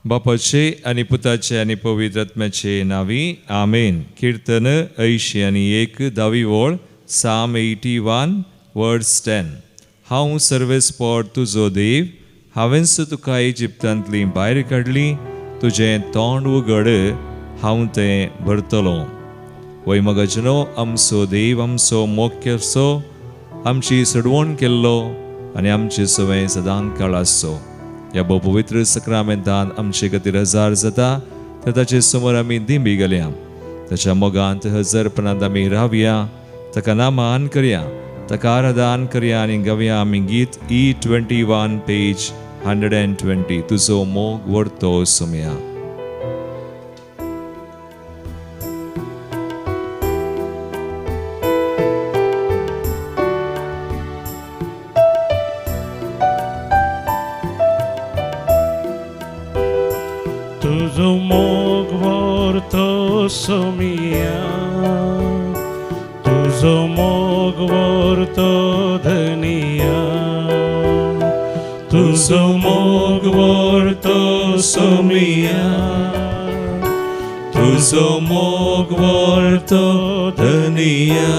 बापाचे आणि पुताचे आणि पवित्र आत्म्याचे नावी आमेन. कीर्तन 81 दावी वोळ Psalm 81 verse 10. हांव सर्वेस्पोट तुजो देव, हांवें तुका इजिप्तांतली भायर काडली, तुजें तोंड उगड हांव तें भरतलो. वैमगजनो आमचो देव, आमचो मोख्य आसो, आमची सडवण केल्लो आनी आमची सवय सदां काळ आसो. ह्या पवित्र सक्रामेंतान आमचे खातीर हजार जाता, तर ताचे समोर आमी दिंबी घालया. ताच्या मोगांत हजरपणांत आमी रावया, ताका नामान करया, ताका आराधन करया आनी गावया आमी गीत E21 पेज 120. तुजो मोग व्हरतो सोम्या. तुझो मोग व्हरतो सोमिया, तुझो मोग व्हरतो धनिया, तुझो मोग व्हरतो सोमिया, तुझो मोग व्हरतो धनिया.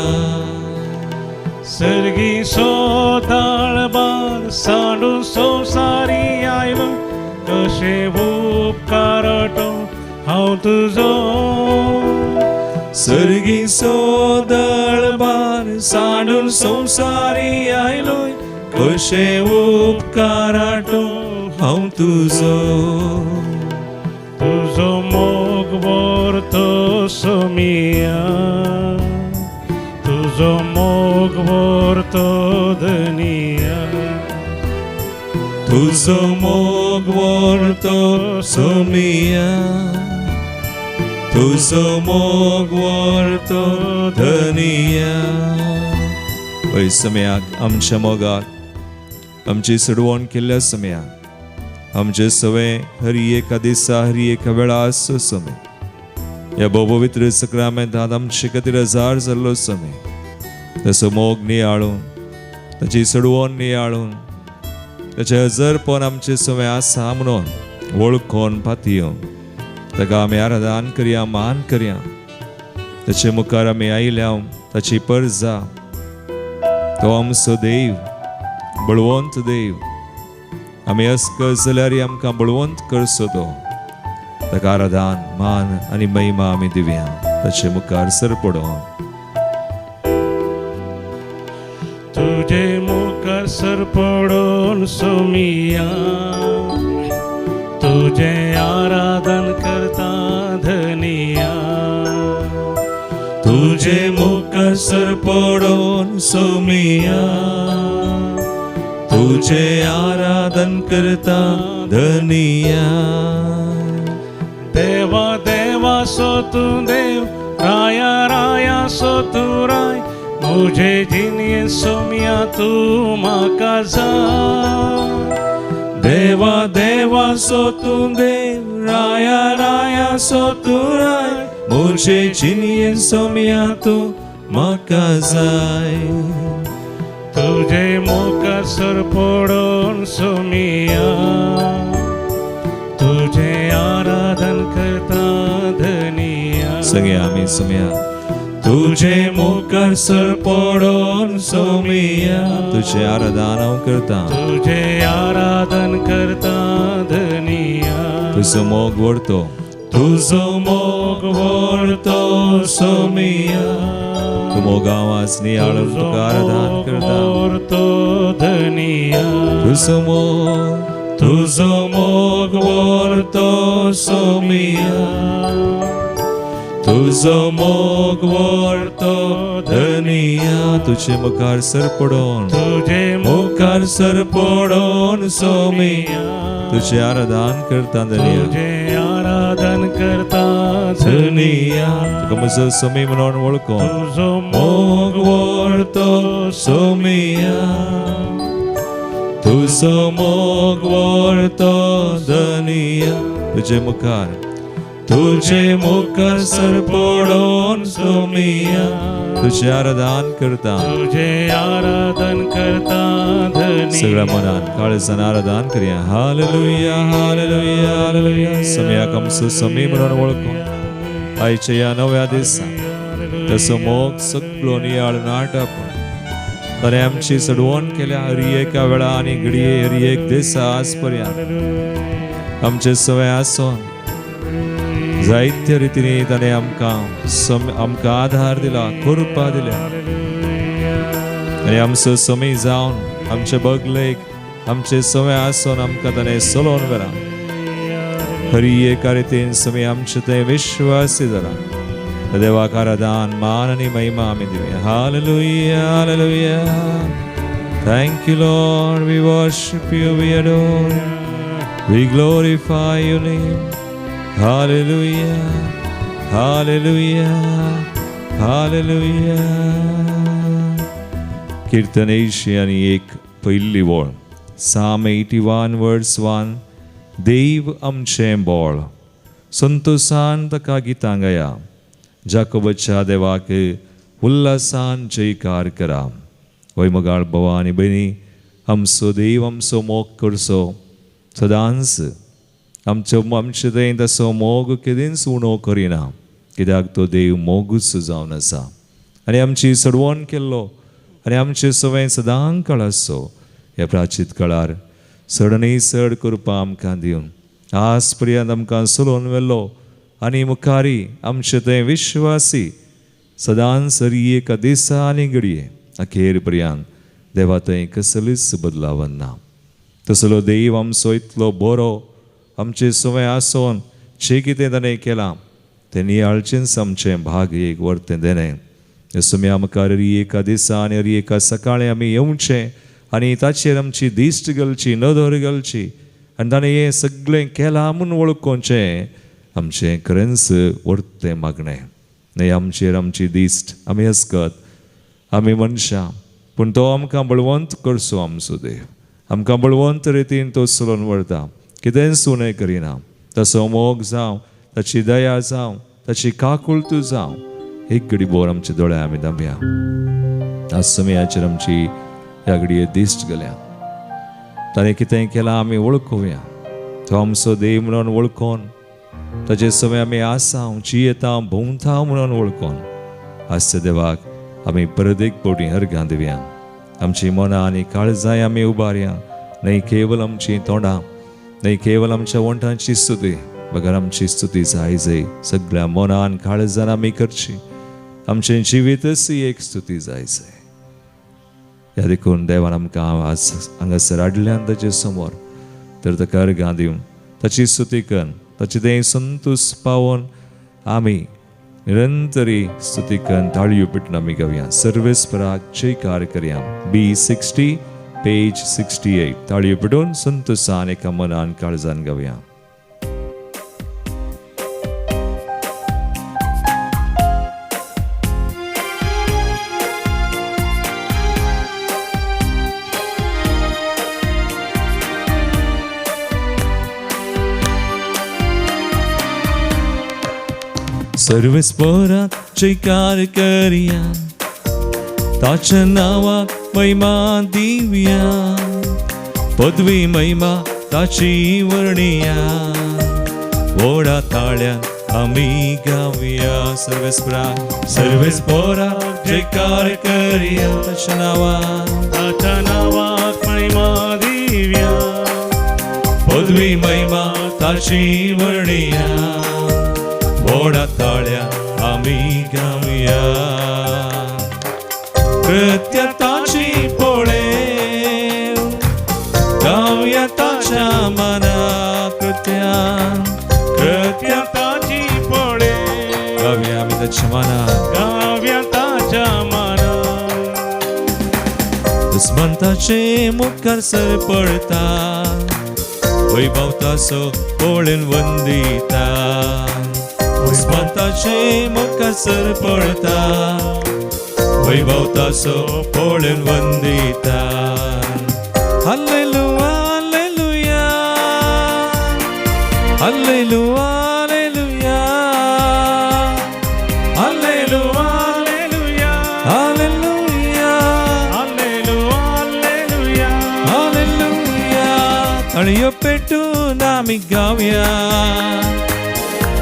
सर्गी सोदाळबार साडू संवसारी आयलो, कशे उपकारटो हांव तुजो. सर्गी सोदळबार साडून संवसारी आयलोय, कशे उपकाराटो हांव तुजो. तुजो मोग व्हरतो सोमिया, तुजो मोग व्हरतो धनिया, तुजो मोग व्हरतो सोमिया, तुजो मोग व्हरतो धनिया. पळय समयाक आमच्या मोगाक आमची सडवण केल्ल्या समयाक आमचे सवय हरी एका दिसा हरी एका वेळा आसो समय. ह्या पवित्र सक्रामेंतांत आमचे खातीर हजार जाल्लो समय. तसो मोग नियाळून, ताची सडवण नियाळून, ताचे हजरपण आमचे सवय आसा म्हणून वळखून पातयेवन ताका आमी आराधन करया, मान करया. ताचे मुखार आमी आयल्या, ताची परजा. तो आमचो देव, बळवंत देव. आमी अस्कस जाल्यार आमकां बळवंत करचो तो. ताका आराधन, मान आनी महिमा आमी दिवया ताचे मुखार सरपडोन. तुझे मुखार सरपडोन सोमिया, तुझे आराधन करता धनिया. तुझे मुखार सरपडोन सोमिया, तुझे आराधन करता धनिया. देवा देवा सो तू देव, राया राया सो तू राय, मुझे जिनिये सोमिया तू म्हाका जाय. देवा देवा सो तू देव, राया राया सो तू राय, मुझे चिनिये सोमिया तू म्हाका जाय. तुझे मुखार सरपडोन सोमिया, तुझे आराधन करता धनिया. सगळे आमी सोम्या. तुझे मुखार सरपडोन सोमिया, तुझे आराधन हांव करता. तुझे आराधन करता धनिया. तुजो मोग व्हरतो, तुजो मोग व्हरतो सोमिया. तू मोगांव आज नियाळून तुका आराधन करता. व्हरतो धनिया. तुजो मोग व्हरतो सोमिया, तुजो मोग व्हरतो धनिया. तुझे मुखार सरपडोन, तुझे मुखार सरपडोन सोमिया, तुझे आराधन करता धनिया. तुझे आराधन करता धनिया. तुका म्हजो सोमी म्हणून वळखून तुझो मोग व्हरतो सोमिया, तुजो मोग व्हरतो धनिया. तुझे मुखार तुझे मुखार सर पडून सोमिया तुझे आराधन करता तुझे आराधन करता धनी सगळ्या मनान काळजान आराधन करूया हालेलुया हालेलुया हालेलुया सम्याक आमचो समी म्हणून वळखून आयच्या या नव्या दिसा तसो मोग सगळो नियाळ नाटप ताणें आमची सडवण केल्या हरी एका वेळा आनी घडये हरी एक दिसा आज पर्यंत आमचे सवय आसोन जायत्य रितीने ताणें आमकां आधार दिला कृपा दिल्या आनी आमचो समी जावन आमचे बगलेक आमचे सवय आसोन आमकां ताणें चलोवन व्हेला हरी एका रितीन समी आमचे ते विश्वासी जाला देवाक आराधन मान आनी महिमा आमी दिवया hallelujah hallelujah thank you lord we worship you we adore we glorify your name hallelujah hallelujah hallelujah कीर्तन 101 पहिली वळ Psalm 81 verse 1 देव आमचें बोळ संतोषान ताका गितां गाया जाकोबाच्या देवाक उल्हासान जयकार करा वैमगाळ भवा आनी भयणी आमचो देव आमचो मोग करचो सदांच आमचे थंय तसो मोग केदींच उणो करिना कित्याक तो देव मोगूच जावन आसा आनी आमची सडवण केल्लो आनी आमचे सवय सदां काळ आसो ह्या प्राचीत काळार सडनी सड करपा आमकां दिवन आज पर्यंत आमकां चलोवन व्हेल्लो आनी मुखारी आमचे थंय विश्वासी सदां सरी एका दिसा आनी घडये अखेर पर्यंत देवा थंय कसलीच बदलाव ना तसलो देव आमचो इतलो बरो आमचे सवय आसोन जे कितें ताणें केलां तें नियाळचेंच आमचें भाग एक वर्तें देणें जसो आमकां हरी एका दिसा आनी हरी एका सकाळीं आमी येवचें आनी ताचेर आमची दिश्ट घालची नदर घालची आनी ताणें हें सगळें केलां म्हूण वळखोवचें आमचें खरेंच वर्तें मागणें न्हय आमचेर आमची दिश्ट आमी आसकत आमी मनशां पूण तो आमकां बळवंत करचो आमचो देव आमकां बळवंत रितीन तो चलोवन व्हरता कितेंच उणें करिना तसो मोग जावं ताची दया जावं ताची काकुळट जावं एक घडी बोर आमचे दोळे आमी धांबया आज समयाचेर आमची ह्या घडये दिश्ट घाल्या ताणें कितें केलां आमी वळखुया तो आमचो देव म्हणून वळखोन ताचे समय आमी आसां जियेता भोंवता म्हणून वळखोन आजच्या देवाक आमी परत एक फावटी अर्घां दिवया आमची मनां आनी काळजांय आमी उबारया न्हय केवल आमची तोंडां न्हय केवल आमच्या वंठांची स्तुती बगर आमची स्तुती जाय सगळ्या मनान काळजान आमी करची आमचें जिवीतच एक स्तुती जाय ह्या देखून देवान आमकां आज हांगासर हाडल्यान ताचे समोर तर ताका अर्घां दिवन ताची स्तुती करून ताचे तें संतोश पावोन आमी निरंतरी स्तुती करून ताळयो पिटून आमी गावया सर्वेस्पराक जयकार करया B60 पेज 68 ताळयो पिटून संतोशान एका मनान काळजान गावया सर्वेस्पराक जयकार करया ताच्या नावाक महिमा दिवया पदवी महिमा ताची वर्णिया व्हडा ताळ्यान आमी गावया सर्वेस्पराक जयकार करया ताच्या नावाक महिमा दिवया पदवी महिमा ताची वर्णिया व्हडा ताळ्या आमी गावया कृत्य ताची पळेव गावया ताच्या मना कृत्य ताची पळेव गावया आमी ताच्या मना गावया ताच्या मना दुस्मंताचे मुखार सर पडता वैभव ताचो पळोवन वंदिता दुस्मंताचे मुखार सर पडता वैभव ताचो पळोवन वंदिता हालेलुया हालेलुया हालेलुया तळयो पेटून आम्ही गाऊया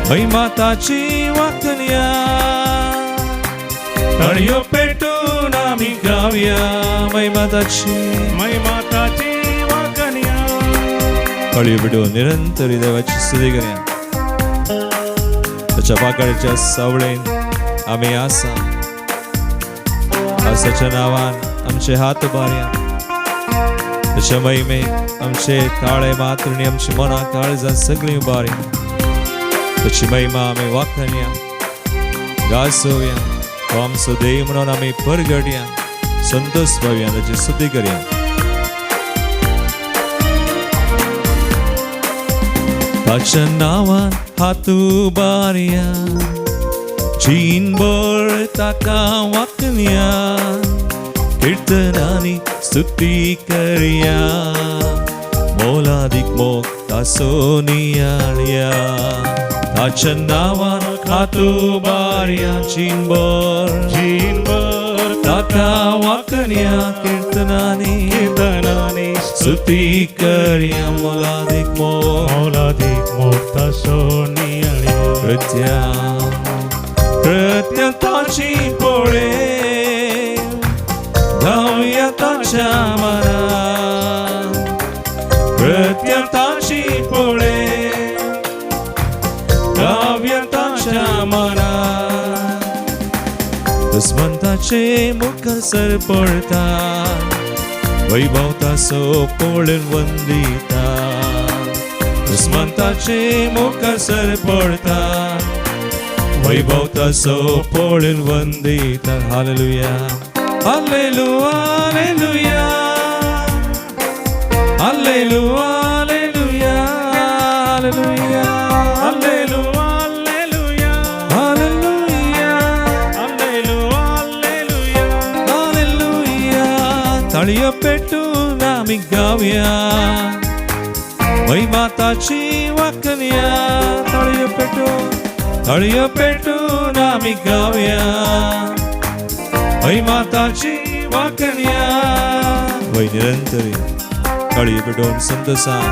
महिमाताची वाकण्या तळयो पेटून आम्ही गाऊया महिमाताची वाकण्या तळयो पेटून निरंतर देवाची स्तुती करूया त्याच्या पाकळीच्या सावळेन आम्ही आसाच्या नावान आमचे हात उबारया त्याच्या महिमेक आमचे काळे मातृणी आमची मना काळजां सगळी उबारया त्याची महिमा आम्ही वाखणया गाजोवया तो आमचो देव म्हणून आम्ही परगडया संतोष पावया त्याची स्तुती करया ताच्या नावान हात उबारया जीनभर ताका वाकण्या कीर्तनांनी स्तुती करया मोलादीक मोग तासो नियाळया ताच्या नावान हात उबारया जीनभर ताका वाकण्या कीर्तनांनी स्तुती करया मोलादीक मोग तासो नियाळया प्रत्यताची पोळे गाऊया ताच्या मनात प्रत्यताची पोळे गाऊया ताच्या मनात दुस्मंताचे मुखासर पडता वैभव तासो पोळेन वंदिता दुस्मंताचे मुखासर पडता वैभव तासो पोळेन वंदिता hallelujah hallelujah hallelujah hallelujah hallelujah hallelujah hallelujah hallelujah hallelujah तळयो पेटून आम्ही गाऊया महिमाताची वाकण्या तळयो पेटून आम्ही गाऊया महिमाताची वाकण्या वै निरंतरी तळयो पेटून संतोषान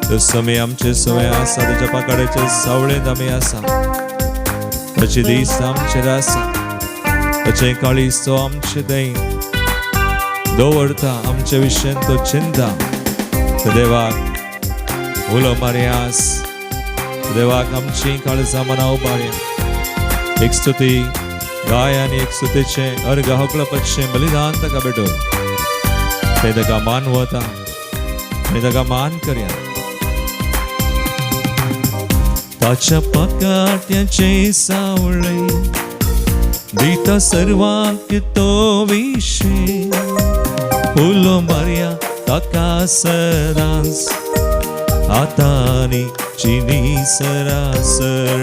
तो समय आमचे समय आसा त्याच्या पाकाड्याच्या सावळेंत आमी आसा त्याचे दीस आमचेर आसा त्याचे काळीज तो आमचे दैन दवरता आमच्या विशयेन तो चिंता देवाक उलो मारयास देवाक आमची काळजां मना उबारया एक स्तुती गाय आनी एक स्तुतीचे अर्घ हकळपाचे बलिदान ताका भेटोन ते ताका मान वता आनी ताका मान करया ताच्या पाकाट्याचे सावळे दिता सर्वांक तो विशे उलो मारया ताका सदांच आतानी चिनी सरासर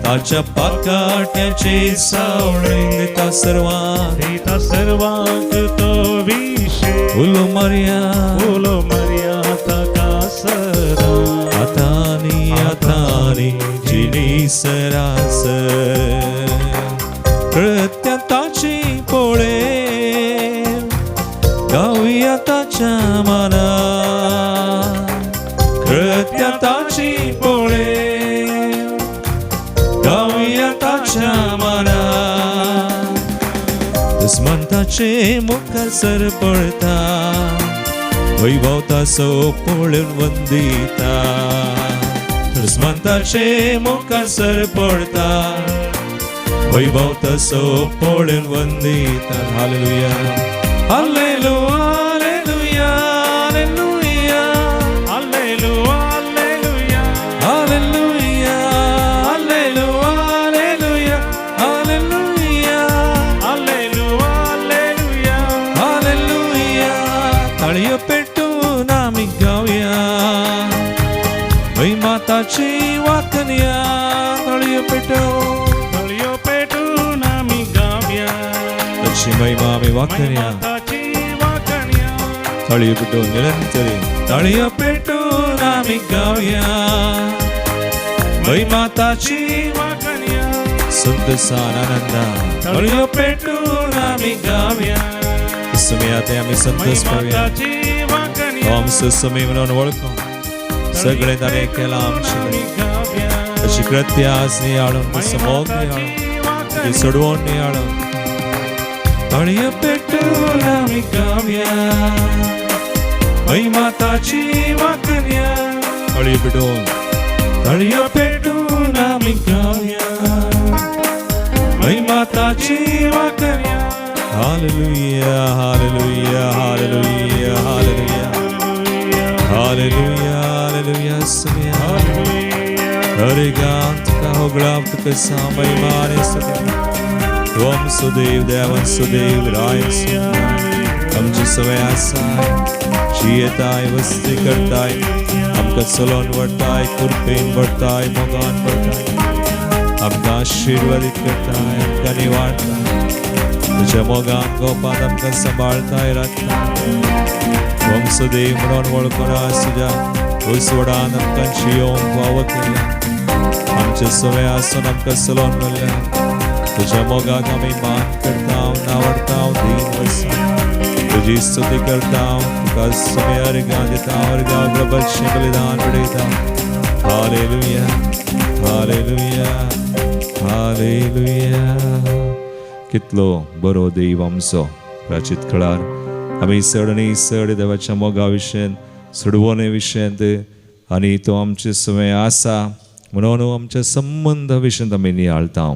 ताच्या पाकाट्याचे सावळे दिता सर्वांक तो विशे उलो मारया ताका सदांच आतानी चिनी सरासर प्रत्यताची पोळे गाऊया ताच्या मनात प्रत्यताची पोळे गाऊया ताच्या मनात दुस्मंताचे मुखासर पडता वैभव तासो पोळेन वंदिता दुस्मंताचे मुखासर पडता वैभव तसो पोळेन वंदिता hallelujah hallelujah hallelujah hallelujah hallelujah hallelujah hallelujah hallelujah hallelujah hallelujah तळयो पेटून आमी गाऊया महिमाताची वाकण्या तळयो पेटून आमी गाऊया ताची महिमा आमी वाकण्या तळयो पेटून निरंतरी तळयो पेटून आमी गाऊया महिमाताची वाकण्या संतोषान आनंदान तळयो पेटून आमी गाऊया सुमयाते आमी संतोष पावया तो आमचो समय म्हणून वळखून सगळे ताणें केलां आमचें अशी कृत्या आज नियाळून समोग नियाळून सोडवून नियाळून तळयो पेटून आमी गावया माताची वाकल्या तळयो पेटून आमी गावया माताची वाकल्या hallelujah hallelujah hallelujah hallelujah hallelujah hallelujah समिया हरे गान तुका होगळां तुका सामय माने स्तुती तू आमचो देव देवांचो देव रायचो आमची सवय आसा जी येताय वस्ती करताय आमकां चलोन व्हरताय कुरपेन व्हरताय मोगान व्हरताय आमकां आशिर्वादीत करताय आमकां निवाडताय तुज्या मोगान गोपान आमकां सांबाळताय राखताय तू आमचो देव म्हणून वळखून आज तुज्या वसवडान आमकां जियोंक वाव केल्या आमचे सवय आसून आमकां चलोन व्हरल्या तुझ्या मोगाक आमी मान करता नावडता दीन वसा तुजी स्तुती करता तुका समय अर्घां दिता अर्घां प्रभुचें बलिदान उडयता हालेलुया हालेलुया हालेलुया कितलो बरो देव आमचो प्राचीत काळार आमी चड आनी चड देवाच्या मोगा विशयेंत सोडवणे विशयेंत आनी तो आमचे समय आसा म्हणून आमच्या संबंदा विशयेंत आमी नियाळता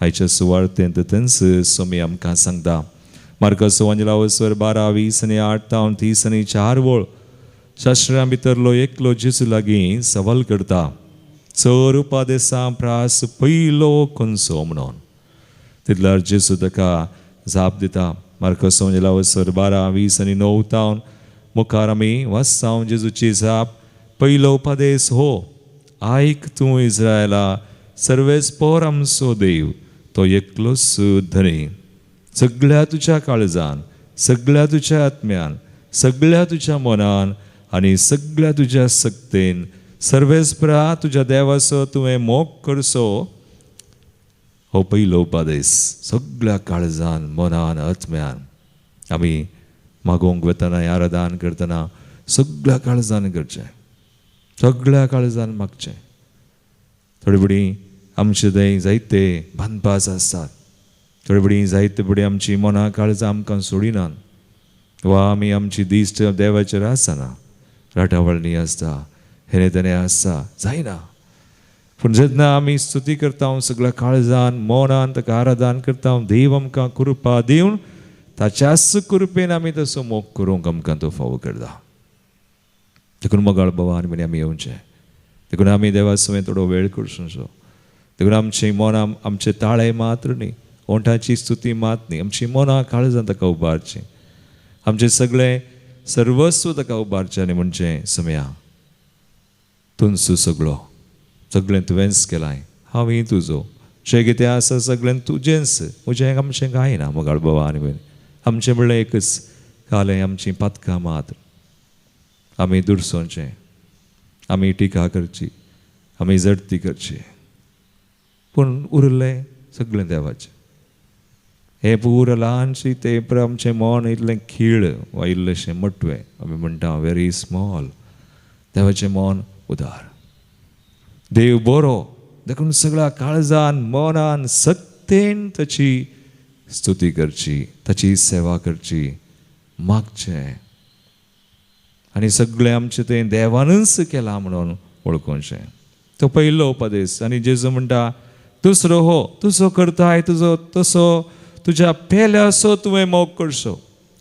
आयच्या सुवार्तेंत थंयच स्वामी आमकां सांगता मार्कस एवंजेलावसर 12:20 आनी 8:30 आनी 4 वळ शास्त्रां भितरलो एकलो जेजू लागीं सवाल करता चोर उपादेसां प्रास पयलो खंयचो म्हणून तितल्यार जेजू ताका जाप दिता मार्कस एवंजेलावसर 12:20 आनी 9 मुखार आमी वाचता जेजूची जाप पयलो उपादेस हो आयक तूं इस्रायला सर्वेस्पर आमचो देव तो एकलोच धनी सगळ्या तुज्या काळजान सगळ्या तुज्या आत्म्यान सगळ्या तुज्या मनान आनी सगळ्या तुज्या सक्तेन सर्वेस्परा तुज्या देवाचो तुवें मोग करचो हो पयलो उपादेस सगळ्या काळजान मनान आत्म्यान आमी मागोवंक वतना आराधन करतना सगळ्या काळजान करचें सगळ्या काळजान मागचें थोडी बडी आमचे थंय जायते बांदपास आसतात थोडी बडी जायते बडी आमची मनां काळजां आमकां सोडिनात वा आमी आमची दिश्ट देवाचेर आसना राटावळणी आसता हेणे तेणे आसता जायना पूण जेन्ना आमी स्तुती करता सगळ्या काळजान मनान ताका आराधन करता देव आमकां कृपा दिवन ताच्याच कृपेन आमी तसो मोग करूंक आमकां तो फावो करता देखून मोगाळ भवान म्हणे आमी येवचें देखून आमी देवा सवय थोडो वेळ करचो देखून आमची मनां आमचे ताळे मात्र न्ही ओंठाची स्तुती मात न्ही आमची मनां काळजां ताका उबारचीं आमचें सगळें सर्वस्व ताका उबारचें आनी म्हणचें समया तुमचो सगळें तुवेंच केलाय हांवूय तुजो जें कितें आसा सगळें तुजेंच म्हजें आमचें कांय ना मोगाळ भवान म्हण आमचें म्हणलें एकच कालें आमचीं पातकां मात्र आमी दुरसोवचें आमी टिका करची आमी जडती करची पूण उरलें सगळें देवाचें हें पुरो ल्हानशी तें आमचें मन इतलें खीळ वा इल्लेशें मटवें आमी म्हणटा वेरी स्मॉल देवाचें मन उदार देव बरो देखून सगळ्या काळजान मनान सक्तेन ताची स्तुती करची ताची सेवा करची मागचें आनी सगळें आमचें तें देवानच केलां म्हणून वळखुचें तो पयलो उपदेश आनी जेजू म्हणटा दुसरो हो तुजो करताय तुजो तसो तुज्या पेल्याचो तुवें मोग करचो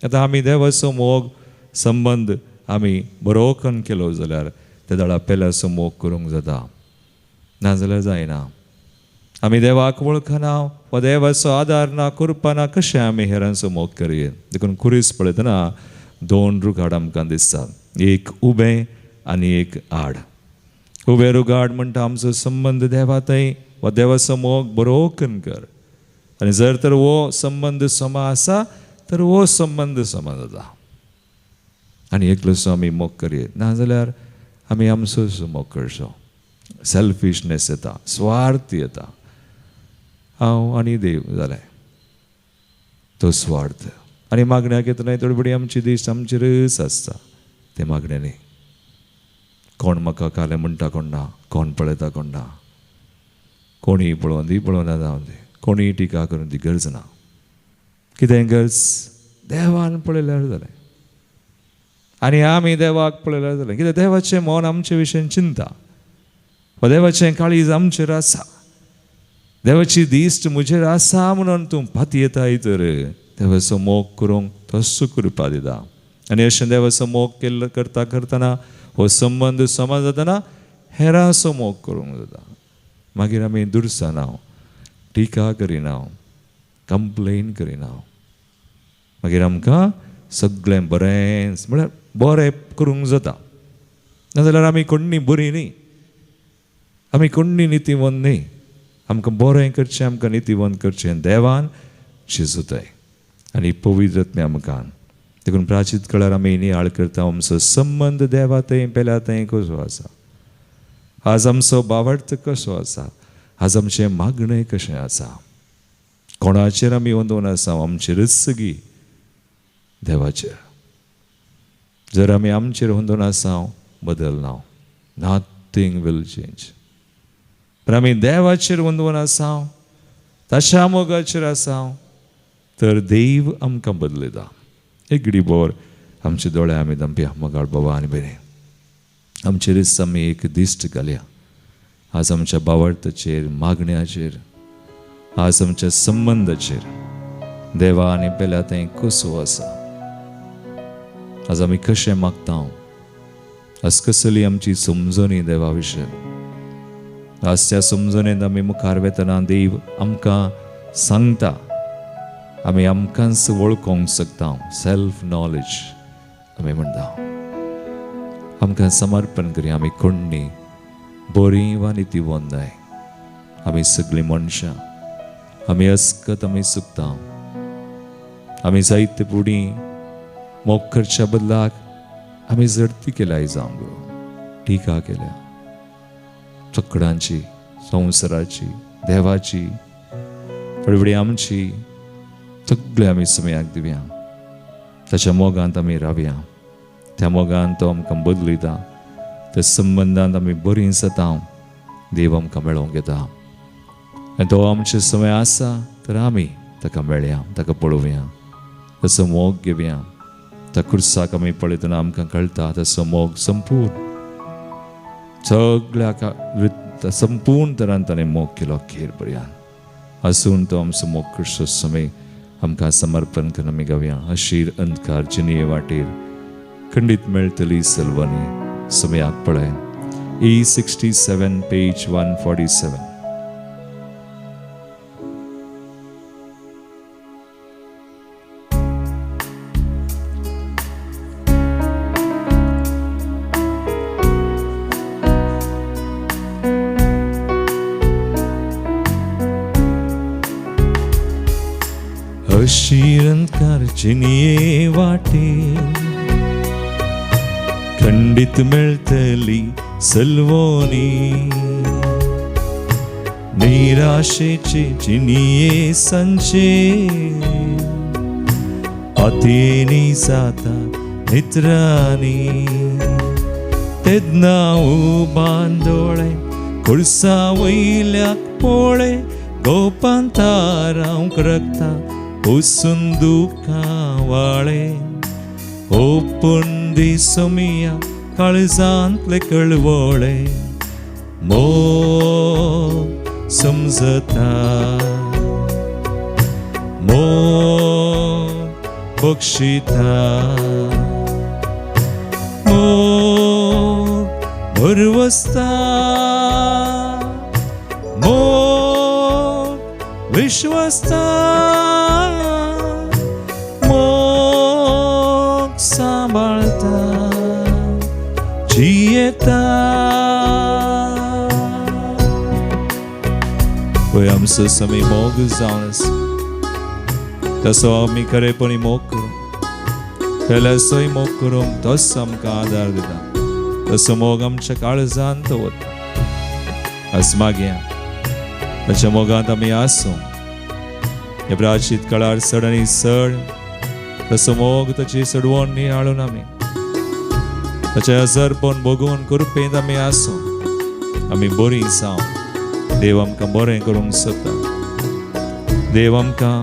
आतां आमी देवाचो मोग संबंद आमी बरोकन केलो जाल्यार त्या दाळा पेल्याचो मोग करूंक जाता नाजाल्यार जायना आमी देवाक वळखना वा देवाचो आदार ना करपा ना कशें आमी हेरांचो मोग करये देखून खुरीस पळयतना 2 रुगाड आमकां दिसतात एक उबें आनी एक आड उबें रुगाड म्हणटा आमचो संबंद देवा थंय वा देवाचो मोग बरोकन कर आनी जर तर हो संबंद समा आसा तर हो संबंद समा जाता आनी एकलोसो आमी मोग करये नाजाल्यार आमी आमचोच मोग करचो सेल्फिशनेस येता स्वार्थ येता हांव आनी देव जालें तो स्वार्थ आनी मागण्याक येतना थोडी बडी आमची दिश्ट आमचेरच आसता ते मागणेनी कोण म्हाका काले म्हणटा कोण ना, कोण पळयता कोण ना, कोणीय पळोवन दी पळोवना जावन दी, कोणीय टिका करून दी गरज ना. कितें गरज? देवान पळयल्यार जालें आनी आमी देवाक पळयल्यार जालें. कित्याक देवाचें मन आमचे विशयी चिंता, देवाचें काळीज आमचेर आसा, देवाची दिश्ट म्हजेर आसा म्हणून तूं फाती येताय तर देवाचो मोग करूंक तसो कृपा दिता. आनी अशें देवाचो मोग केल्लो करता करतना हो संबंद समाज जातना हेराचो मोग करूंक जाता. मागीर आमी दुरसाना, टिका करिना, कंप्लेन करिना. मागीर आमकां सगळें बरें म्हळ्यार बरें करूंक जाता. नाजाल्यार आमी कोण्णी बरीं न्ही, आमी कोण्णी नितीवंत न्ही. आमकां बरें करचें, आमकां नितीवंत करचें देवान शिजोताय आनी पवित्रत्मे आमकां. देखून प्राचीत काळार आमी नियाळ करता आमचो संबंद देवा थंय पेल्या थंय कसो आसा, आज आमचो भावार्थ कसो आसा, आज आमचें मागणें कशें आसा, कोणाचेर आमी वंदून आसा, आमची रसगी देवाचेर. जर आमी आमचेर वंदून आसा बदल ना, नथींग वील चेंज. पण आमी देवाचेर वंदून आसा, ताच्या मोगाचेर आसा तर देव आमकां बदलयता. एक घडीभर आमचे दोळे आमी धांपया. मोगाळ बाबा आनी बरें आमचेरच आमी एक दिश्ट घालया. आज आमच्या भावार्थाचेर, मागण्याचेर, आज आमच्या संबंदाचेर देवा आनी पेल्या थंय कसो आसा, आज आमी कशें मागता, आज कसली आमची समजणी देवा विशयी. आज त्या समजणेंत आमी मुखार वेतना देव आमकां सांगता, आमी आमकांच वळखोंक शकता. सेल्फ नॉलेज आमी म्हणटा. आमकां समर्पण करया. आमी कोण्णी बरीं वा नितीवंत जाय. आमी सगळीं मनशां, आमी अस्कत, आमी चुकता. आमी जायते फुडी मोग करच्या बदलाक आमी जडती केल्याय जावंक, टिका केल्या चकडांची, संवसाराची, देवाची, पडवडी आमची सगळे आमी समयाक दिवया. ताच्या मोगांत आमी रावया. त्या मोगान तो आमकां बदलयता. त्या संबंदांत आमी बरीं जाता. देव आमकां मेळोवंक येता आनी तो आमचे समय आसा तर आमी ताका मेळया, ताका पळोवया, तसो मोग घेवया. त्या खुर्साक आमी पळयतना आमकां कळटा तसो मोग संपूर्ण सगळ्या संपूर्ण तरान ताणें मोग केलो खेर पर्यंत. आसून तो आमचो मोग करचो समय आमकां समर्पण करून आमी गावया. अशीर अंधकार जिनिये वाटेर खंडीत मेळटली सलवानी समयाक पळय. E67 page 147. अशीरंकार जिनिये वाटेर खंडित मेळटली सलवोनी. निराशेचे जिनिये सांचे हातीनी जाता निद्रानी. तेदना उबान दोळे खुर्सा वयल्याक पोळे गोपांतारांक रगता पुसून दुखां वाळे. ओपून दिसमिया काळजांतले कळवळे मोग समजता. मोग बक्षिता. मोग भरवसता. मोग विश्वस्ता. मोग सांबाळता जियेता. पळय आमचो समय मोग जावन आसा. तसो आमी खरेपणी मोग करूं, पेल्यासोय मोग करूंक तोच आमकां आदार दिता. तसो मोग आमच्या काळजांत वता. आज मागया ताच्या मोगांत आमी आसूं. ह्या प्राचीत काळार चड आनी चड तसो मोग ताची चडवण नियाळून आमी ताचे हजरपण बघून कृपेंत आमी आसूं आमी बरीं जावं देव आमकां बरें करूंक सोदता देव आमकां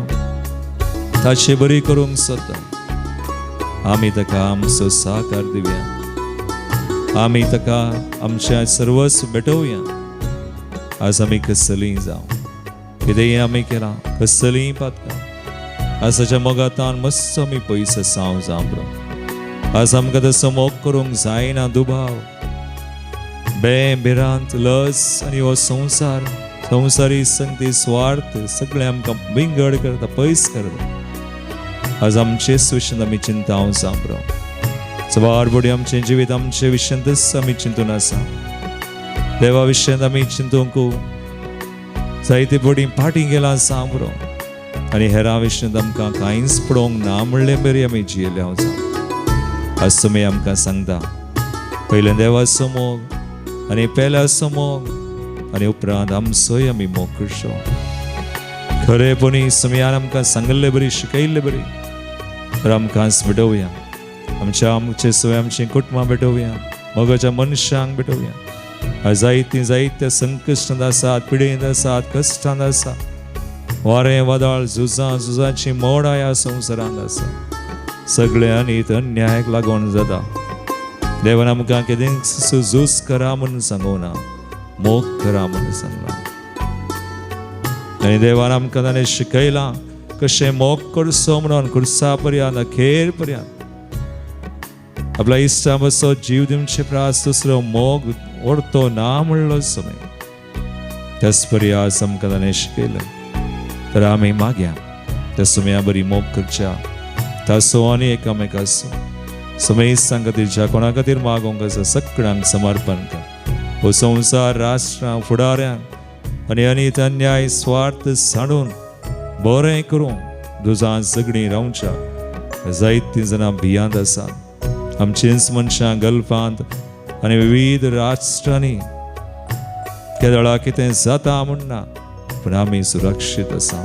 ताचे बरी करूंक सोदता आमी ताका आमचो सहकार दिवया आमी ताका आमचें सर्वस्व भेटोवया आज आमी कसलीं जावं कितेंय आमी केलां कसलीं पातकां आज ताच्या मोगातान मस्त आमी पयस आसांव जांबरो आज आमकां तसो मोग करूंक जायना दुबाव बेरांत लस आनी हो संवसारी संगती स्वार्थ सगळें आमकां विंगड करता पयस करता आज आमचेच विशयान आमी चिंताव जांबरो सवार बडी आमचें जिवीत आमचे विशयांतच आमी चिंतून आसा देवा विशयांत आमी चिंतूंक जायते बडी फाटीं गेलां जांबरो आनी हेरां विशयांत आमकां कांयच पडोवंक ना म्हणले बरी आमी जियेले जावं आज तुमी आमकां सांगता पयलें देवाचो मोग आनी पेल्याचो मोग आनी उपरांत आमचोय आमी मोग करचो खरेपणी तुमी आमकां सांगले बरी शिकयल्ले बरी तर आमकांच भेटोवया आमचे सोय आमचें कुटुंबां भेटोवया मोगाच्या मनशांक भेटोवया जायत्या संकश्टांत आसात पिडेंत आसात कश्टांत आसा वारें वादळ झुजाची मोड ह्या संवसारांत आसा सगळे आनी अन्यायाक लागून जाता देवान आमकां कितें झूज करा म्हणून सांगूना मोग करा म्हणून सांगला आनी देवान आमकां ताणें शिकयलां कशें मोग करचो म्हणून खुर्सा पर्यंत अखेर पर्यंत आपल्या इश्टा बसो जीव दिवचे प्रास दुसरो मोग ओडतो ना म्हणलो समय त्याच पर्यास आमकां ताणें शिकयलें तर आमी मागया त्या सुमया बरी मोग करच्या तासो आनी एकामेकाचो समय खातीर ज्या कोणा खातीर मागोंक आसा सगळ्यांक समर्पण कर हो संवसार राष्ट्रां फुडाऱ्यांक आनी अन्याय स्वार्थ साडून बरें करूं दुजां झगडीं रावच्या जायतीं जाणां भियांत आसात आमचींच मनशां गल्फांत आनी विविध राष्ट्रांनी केदळा कितें जाता म्हणना पूण आमी सुरक्षीत आसा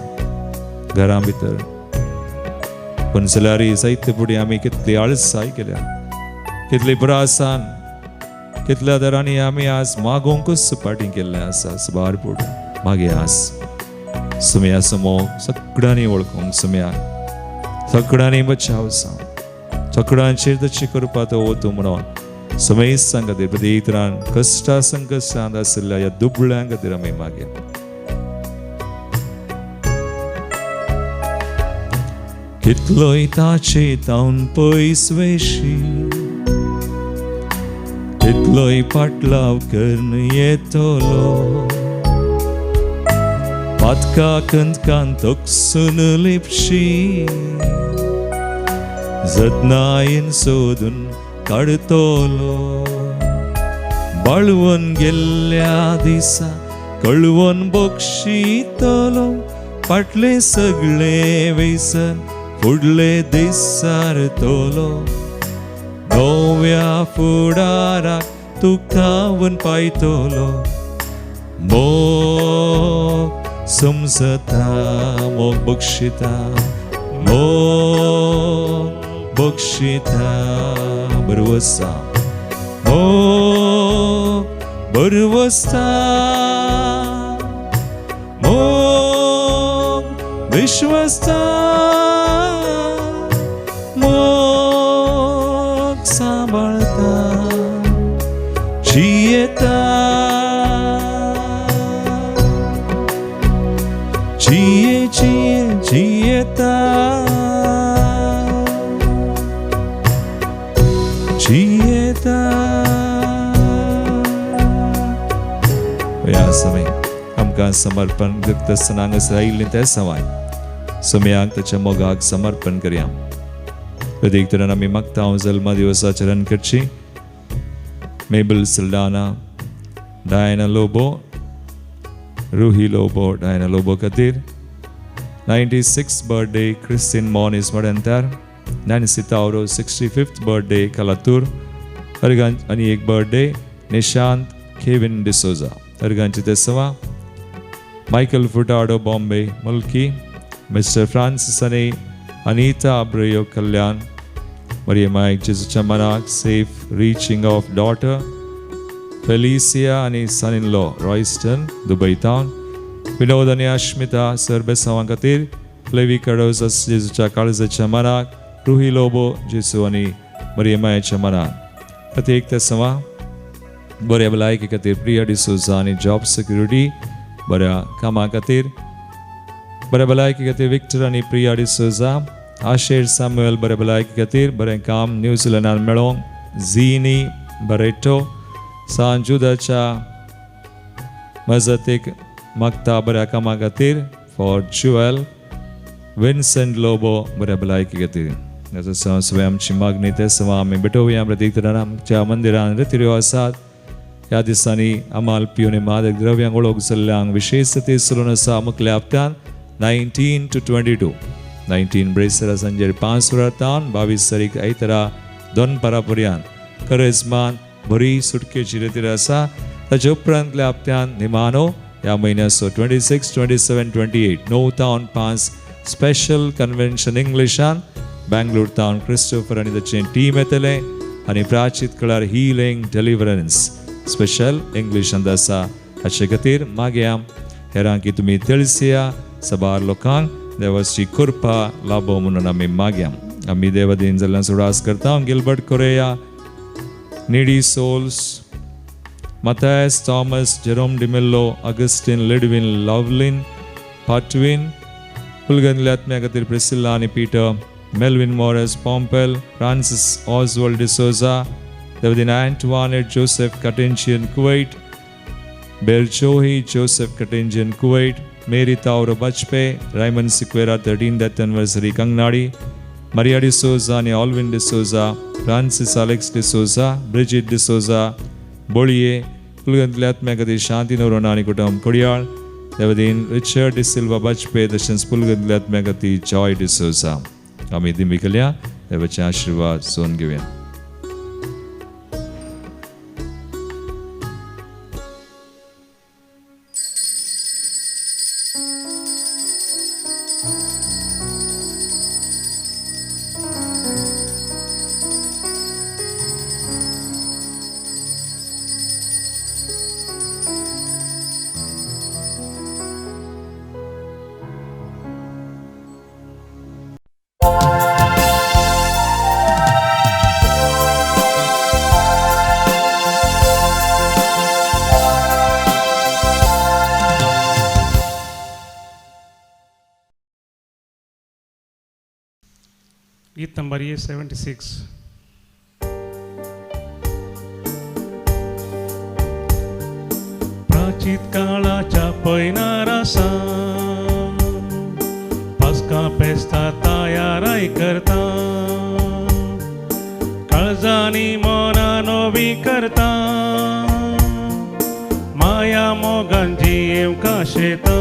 घरां भितर कन्सुलारी जायते फुडें आमी कितली आळसाय केल्या कितली प्रासान कितल्या दरांनी आमी आज मागोंकूच फाटीं केल्लें आसा सुबार फुडें मागे आज सुमया मोग सगळ्यांनी वळखूंक सुमयाक सगळ्यांनी बचाव जावं सगळ्यांचेर तशी करपा तो वतू म्हणून समय खातीर प्रत्येक तरान कश्टा संकश्टांत आशिल्ल्या ह्या दुबळ्यां खातीर आमी मागया कितलोय ताचे तावन पयस वेशी कितलोय पाटलाव करून येतलो पातका कंदकान तोकसून लिपशी जतनायेन सोदून काडतलो बाळवून गेल्ल्या दिसा कळवून बक्षितलो फाटले सगळे वैसन फुडले दीस सारतलो नव्या फुडाराक तुकावन पायतलो मोग समजता मोग बक्षिता मोग बक्षिता बरवसा मोग बरवसा मोग विश्वस्ता मोग सांबाळता जियेता जियेता जियेता ह्या समय आमकां समर्पण करता आसतना हांगासर आयिल्लीं ते सवाय सुमयाक ताच्या मोगाक समर्पण करया प्रत्येक तरान आमी मागता जल्मा दिवसाचरण करची Mabel Saldanha Diana Lobo Ruhi Lobo Diana Lobo खातीर 96th birthday Christine Monis Madanthyar Nancy Tauro 65th birthday कलातूर आनी एक बर्थडे निशांत केविन डिसोजा अर्गांची तेसवा Michael Furtado Bombay Mulki mister Francis आनी अनीता अब्रेयो कल्याण मरियमाक जेजूच्या मनाक safe reaching of daughter Felicia आनी सन इन लॉ रॉयस्टन दुबयतावन विनोद आनी अश्मिता सरबेसांवां खातीर फ्लेवी कडोजस जेजूच्या काळजाच्या मनाक रुही लोबो जेसू आनी मरियमाच्या मनाक प्रत्येक तेसवा बऱ्या भलायके खातीर प्रिया डिसोजा आनी जॉब सिक्युरिटी बऱ्या कामा खातीर बऱ्या भलायके खातीर विक्टर आनी प्रिया डिसोजा आशेर सॅम्युएल बऱ्या भलायके खातीर बरें काम न्यूझीलंडान मेळोंक झीनी बरेटो सांजुदाच्या मजतीक मागता बऱ्या कामा खातीर फॉर ज्युएल विन्सेंट लोबो बऱ्या भलायके खातीर सगळे आमची मागणी ते सवा आमी भेटोवया प्रत्येक तरान आमच्या मंदिरान रितीरिवाजात ह्या दिसांनी आमाल पिवने मादक द्रव्यांक वळख जाल्ल्यांक विशेषते सुरून आसा मुखल्या हप्त्यान 19 to 22 19 ब्रेसरा सांजेर 5 वरांतावन 22 तारीख आयतारा दोनपारा पर्यंत करेजमान बरी सुटकेची रितीर आसा ताचे उपरांतल्या हप्त्यान निमानो ह्या म्हयन्याचो 26, 27, 28 9 तावन 5 स्पेशल कन्वेन्शन इंग्लिशान बँगलोर तावन क्रिस्टोफर आनी ताचे टीम येतले आनी प्राचीत कळार हिलिंग डिलिव्हरन्स स्पेशल इंग्लिशान आसा हाचे खातीर मागया हेरांकी तुमी तेळसिया सबार लोकांक देवाची कृपा लाभो म्हणून आमी मागया आमी देवादीन जाल्ल्यान सुडास करता Gilbert Correa needy souls Mathias Thomas Jerome D'Mello Augustine Lidwin Lovelin पाटविन पुलगंदल्या आत्म्या खातीर प्रिसिल्ला आनी पीटर मेल्विन मॉरेस पॉम्पेल फ्रांसिस ऑसवर्ल्ड डिसोजा देवदीन एंटवानेट जोसेफ कटेंशियन कुवैट बेलचोही जोसेफ कटेंशियन Kuwait Mary Tauro Bajpe Raymond Sequeira 13th death anniversary Kankanady Maria D'Souza आनी Alwin D'Souza Francis Alex D'Souza Brigitte D'Souza बोळये पुलगंतल्या आत्म्या खातीर शांती नोरोना आनी कुटुंब कोडयाळ देवदीन रिचर्ड डिसिल्वा बचपे तशेंच पुलगंतल्या आत्म्या खातीर जॉय डिसोजा आमी दिमी केल्या देवाचे आशिर्वाद सोन घेवया गीत नंबर 76 प्राचीत काळाच्या पैनारा पास्का पेस्ता तयाराय करता काळजानी मोना नोवी करता माया मोगांची येवका शेता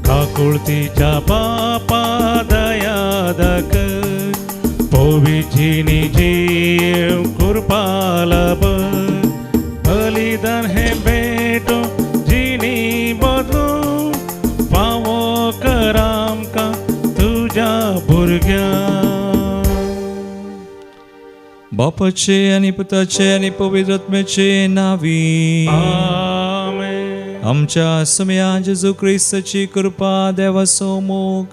काकुळतीच्या बापा दयादक पोविचीनी जीव कुरपालब बलिदान हे भेटो जिनी बदलू फावो करामका तुझ्या भुरग्या बापाचे आनी पुताचे आनी पवित्र आत्म्याचे नावी आमच्या समया जेजू ख्रिस्ताची कृपा देवाचो मोग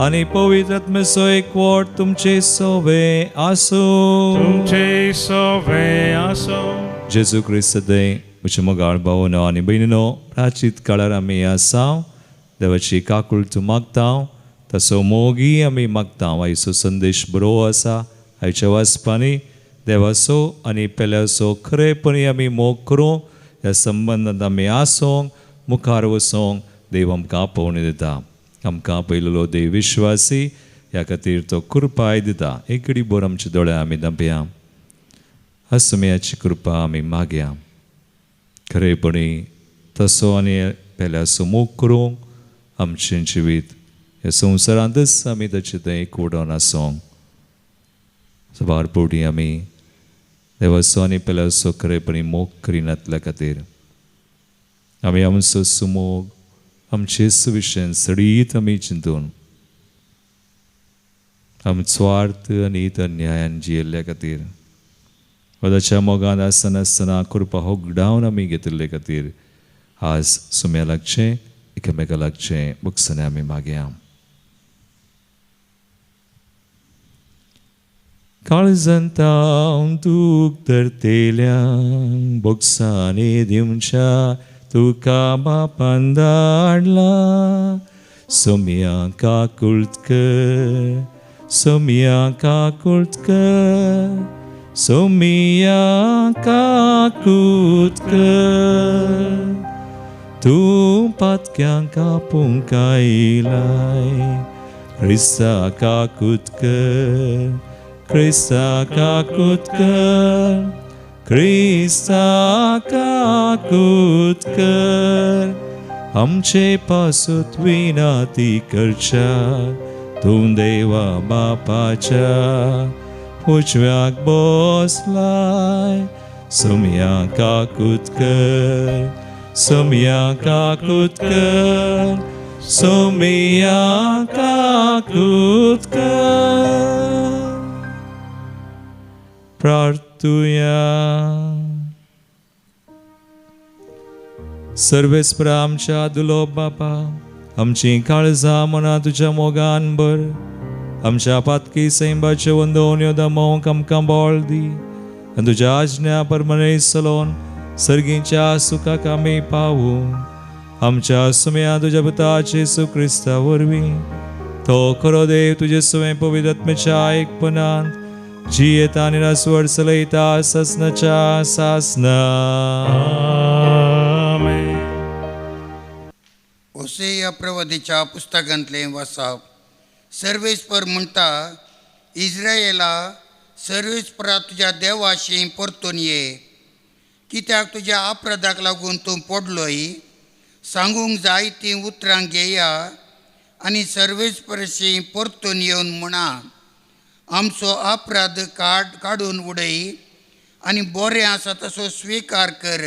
आनी पवित्र आत्म्याचो एकवट तुमचे सोवे आसो जेजू ख्रिस्त दय म्हजे मोगाळ भावनो आनी भयणीनो प्राचीत काळार आमी आसा देवाची काकूळत मागता तसो मोगी आमी मागता आयचो संदेश बरो आसा आयच्या वाचपांनी देवाचो आनी पेल्याचो खरेपणी आमी मोग करूं ह्या संबंदांत आमी आसोंक मुखार वचोंक देव आमकां पावोवणी दिता आमकां पयलेलो देव विश्वासी ह्या खातीर तो कृपाय दिता एक घडी बोर आमच्या दोळ्या आमी धांपया असमयाची कृपा आमी मागया खरेपणी तसो आनी पेल्याचो मोग करूंक आमचें जिवीत ह्या संवसारांतच आमी ताचे थंय एकवटोन आसोंक सबार पोटी आमी देवाचो आनी पेल्याचो खरेपणी मोग करिनातल्या खातीर आमी आमचो सुमोग आमचे सुविशें सडीत आमी चिंतून आम स्वार्थ आनी अन्यायान जियेल्ल्या खातीर वदाच्या मोगान आसतना आसतना कृपा होगडावन आमी घेतिल्ले खातीर आज सुम्या लागचें एकामेका लागचें बुकसने आमी मागया. काळजांत हांव दूख धरतेल्यांक बोगसांनी दिवच्या तुका बापान धाडला. सोम्या काकुळट कर, सोम्या काकुळट कर, सोम्या काकुळट कर. तूं पातक्यांक कापूंक आयलाय, क्रिस्ता काकुळट कर, क्रिस्ता काकुळट कर, क्रिस्ता काकुळट कर. आमचे पासूत विनाती करच्या तूं देवा बापाच्या उजव्याक बसलाय. सोम्या काकुळट कर, सोम्या काकुळट कर, सोम्या काकुळट कर. प्रार्थुया. सर्वेस्परा आमच्या दुलो बापा, आमची काळजां मना तुज्या मोगान भर. आमच्या पातकी सैंबाचे वंदोन दमोंक आमकां बोळ दी. आनी तुज्या आज्ञा परमने चलोवन सर्गीच्या सुखाक आमी पावूं. आमच्या सुम्या तुज्या पुताचे येशू क्रिस्ता वरवीं तो खरो देव तुजे सुमे पवित्र आत्म्याच्या एकपणांत जियेता आनी रासवड चलयता ससनाच्या सासना. होसेया प्रवादीच्या पुस्तकांतले वाचप. सर्वेस्पर म्हणटा, इस्रायेला सर्वेस्परा तुज्या देवाशी परतून ये. कित्याक तुज्या अपराधाक लागून तूं पडलोय. सांगूंक जाय ती उतरां घेया आनी सर्वेस्पराशी परतून येवन म्हणा, आमचो अपराध काडून उडय आनी बरें आसा तसो स्विकार कर.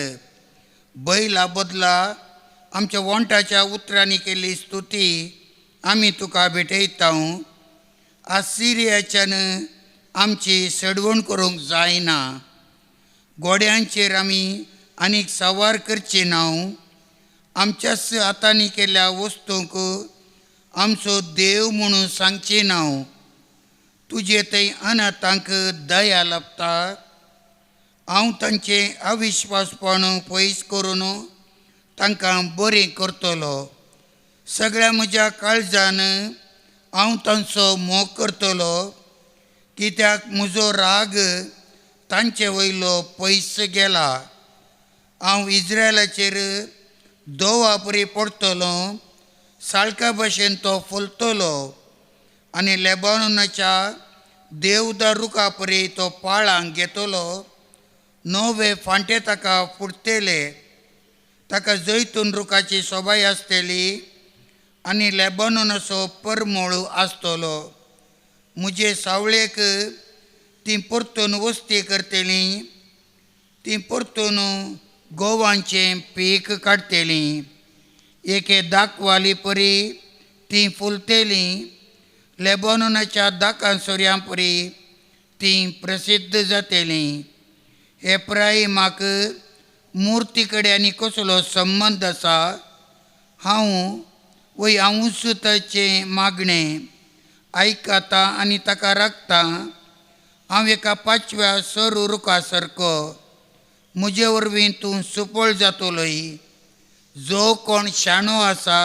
बैला बदला आमच्या वोंटाच्या उतरांनी केल्ली स्तुती आमी तुका भेटयता. आसिरियाच्यान आमची सडवण करूंक जायना. गोड्यांचेर आमी आनीक सवार करची ना. आमच्याच हातांनी केल्ल्या वस्तूंक आमचो देव म्हणून सांगची ना. तुजे थंय अनाथांक दया लाभता. हांव तांचे अविश्वासपण पयस करून तांकां बरें करतलो. सगळ्या म्हज्या काळजान हांव तांचो मोग करतलो. कित्याक म्हजो राग तांचे वयलो पयस गेला. हांव इस्रायलाचेर दोवा परी पडटलो. साळका भाशेन तो फुलतलो आनी लेबानोनाच्या देवदार रुखा परी तो पाळांक घेतलो. नवे फांटे ताका फुटतेले. ताका जैतून रुखाची सोबाय आसतली आनी लेबानोनाचो परमळ आसतलो. म्हजे सावळेक ती परतून वस्ती करतली. ती परतून गोवांचें पीक काडटली. एके दाखवाली परी ती फुलतली. लेबानोनाच्या दाकां सोऱ्यां परी ती प्रसिद्ध जातली. एफ्राईमाक मुर्ती कडेन आनी कसलो संबंद आसा? हांवूच ताचें मागणें आयकता आनी ताका राखता. हांव एका 5व्या सरू रुखा सारको. म्हजे वरवीं तूं सुपळ जातलोय. जो कोण शाणो आसा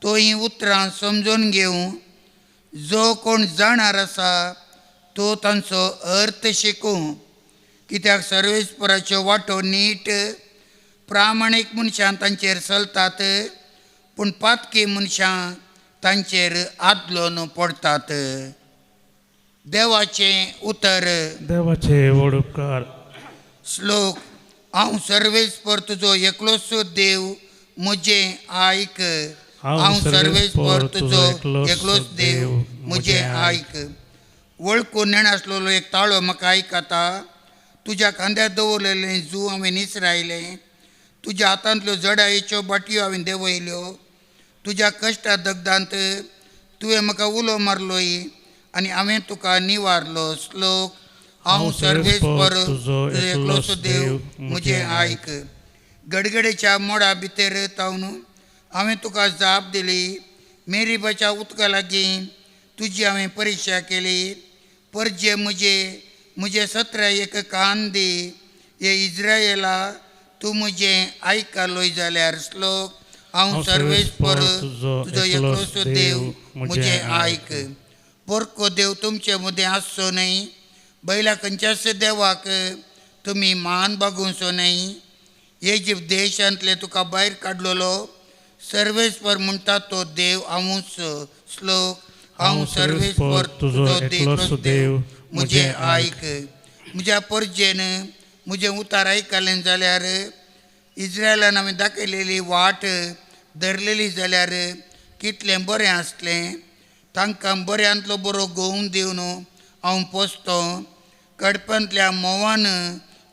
तो ही उतरां समजून घेवं. जो कोण जाणार आसा तो तांचो अर्थ शिकूं. कित्याक सर्वेस्पराच्यो वाटो नीट प्रामाणीक मनशां तांचेर चलतात, पूण पातकी मनशां तांचेर आदलोन पडटात. देवाचें उतर. देवाचे व्हड उपकार. श्लोक. हांव सर्वेस्पर तुजो एकलोच देव, म्हजें आयक. हांव सर्वेस्पर तुजो एकलोच देव, म्हजें आयक. वळखून नेणासलेलो एक ताळो म्हाका आयकता. तुज्या खांद्यार दवरलेलें जू हांवें निसरायलें. तुज्या हातांतल्यो जडायेच्यो बाटयो हांवें देंवयल्यो. तुज्या कश्टा दगदांत तुवें म्हाका उलो मारलोय आनी हांवें तुका निवारलो. श्लोक. हांव सर्वेस्पर तुजो एकलोसो देव, म्हजें आयक. गडगडेच्या मोडा भितर रावन हांवें तुका जाप दिली. मेरीबाच्या उदका लागीं तुजी हांवें परिक्षा केली. परजे म्हजे सत्र एक कान दी. हे इज्रायेला तूं म्हजें आयकलोय जाल्यार. श्लोक. हांव सर्वेस्पर तुजो एकलोसो देव, म्हजें आयक. पोरको देव तुमचे मदें आसचो न्हय. बैला खंयच्याच देवाक तुमी मान बागोवचो न्हय. इजिप्त देशांतले तुका भायर काडलेलो सर्वेस्पर म्हणटा तो देव हांवूच. श्लोक. हांव सर्वेस्पर तुजो एकलोसो देव, म्हजें आयक. म्हज्या परजेन म्हजें उतार आयकलें जाल्यार, इज्रायलान हांवें दाखयलेली वाट धरलेली जाल्यार कितलें बरें आसलें. तांकां बऱ्यांतलो बरो गोवन दिवन हांव पोसतो. कडप्यांतल्या मोवान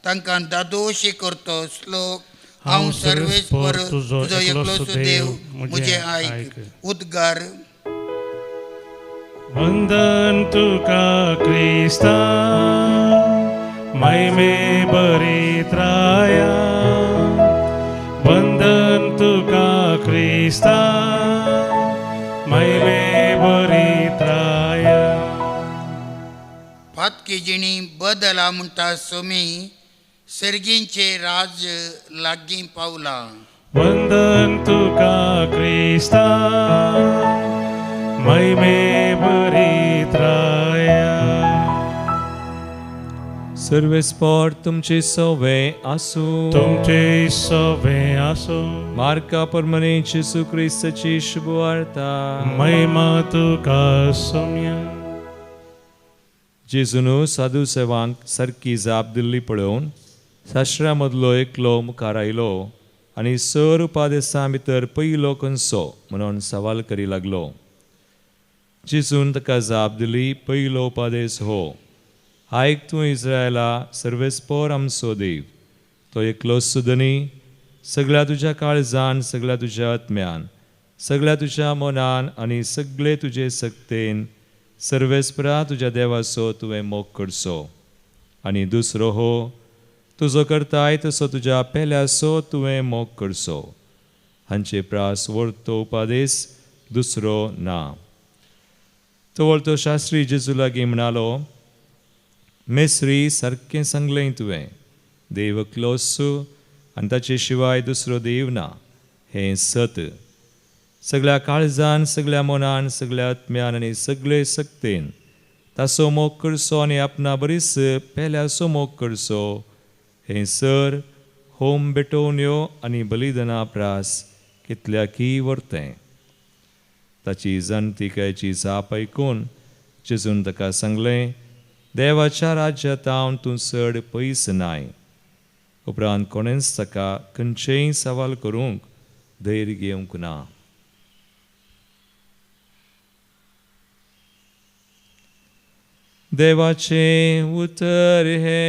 तांकां दादोशी करतो. श्लोक. हांव सर्वेस्पर तुजो एकलोसो देव, म्हजें आयक. उद्गार. वंदन तुका क्रिस्ता, महिमे बरीत राया. वंदन तुका क्रिस्ता, महिमे बरीत राया. पातकी जिणी बदला म्हणटा सोमी, सर्गींचे राज लागीं पावला. वंदन तुका क्रिस्ता, महिमे बरीत राया. सर्वेस्पर तुमचे सवे आसूं. तुमचे सवे आसूं. मार्का परमने जेसू क्रिस्ताची शुभवार्ता. महिमा तुका सोम्या. जेजून साधू सेवांक सारकी जाप दिल्ली पळोवन शास्त्रा मदलो एकलो मुखार आयलो आनी स उपादेसां भितर पयलो खंयचो म्हणून सवाल करी लागलो. जेजून ताका जाप दिली. पयलो उपादेस हो. आयक तूं इज्रायला, सर्वेस्पर आमचो देव, तो एकलो सुदनी, सगळ्या तुज्या काळजान, सगळ्या तुज्या आत्म्यान, सगळ्या तुज्या मनान आनी सगळे तुजे सक्तेन सर्वेस्परा तुज्या देवाचो तुवें मोग करचो. आनी दुसरो हो, तुजो करताय तसो तुज्या पेल्याचो तुवें मोग करचो. हांचे प्रास व्हरतो उपादेस दुसरो ना. तो वळतो शास्त्री जेजू लागीं म्हणालो, मेस्री सारकें सांगलें तुवें. देव एकलोच आनी ताचे शिवाय दुसरो देव ना, हें सत. सगळ्या काळजान, सगळ्या मनान, सगळ्या आत्म्यान आनी सगळे सक्तेन ताचो मोग करचो आनी आपणा बरीच पेल्याचो मोग करचो. हें सर होम बेटोवण्यो आनी बलिदानां प्रास कितल्याकी व्हरतें. ताची जाणतिकायची जाप आयकून जेजून ताका सांगलें, देवाच्या राज्यांत हांव तूं चड पयस नाय. उपरांत कोणेंच ताका खंयचेय सवाल करूंक धैर्य घेवंक ना. देवाचे उतर हे.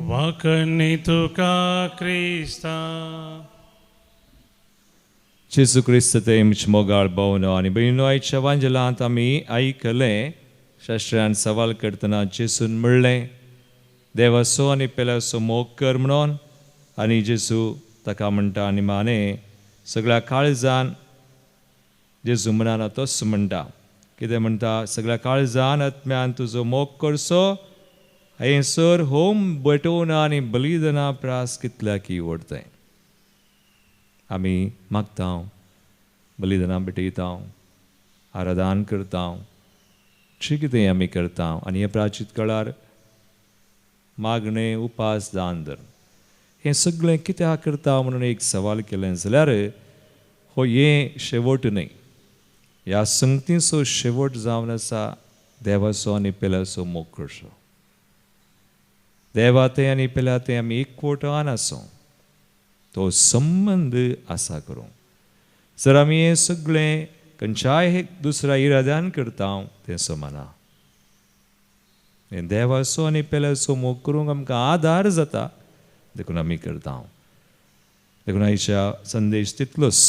वाकणी तुका क्रिस्ता. जेजू क्रिस्त ते मोगाळ भावनो आनी भयणो, आयच्या वांजलांत आमी आयकलें, शास्त्रान सवाल करतना जेजून म्हणलें, देवाचो आनी पेल्याचो मोग कर म्हणून. आनी जेजू ताका म्हणटा आनी माने सगळ्या काळजान. जेजू मनान तोच म्हणटा. कितें म्हणटा? सगळ्या काळजान आत्म्यान तुजो मोग करचो. हें सर होम बेटोवना आनी बलिदानां प्रास कितल्याकी व्हरतें. आमी मागता, बलिदानां भेटयता, आराधन करता, जे कितें आमी करता. आनी हे प्राचीत काळार मागणें, उपास, दान धर्म हें सगळें कित्याक करता म्हणून एक सवाल केलें जाल्यार हो हें शेवट न्हय. ह्या संगतीचो शेवट जावन आसा देवाचो आनी पेल्याचो मोग करचो. देवा तें आनी पेल्या तें आमी एकवटान आसूं, तो संबंद आसा करूं. जर आमी हें सगळें खंयच्याय दुसऱ्या इराद्यान करता तें समाना. हें देवाचो आनी पेल्याचो मोग करूंक आमकां आदार जाता, देखून आमी करता. देखून आयच्या संदेश तितलोच.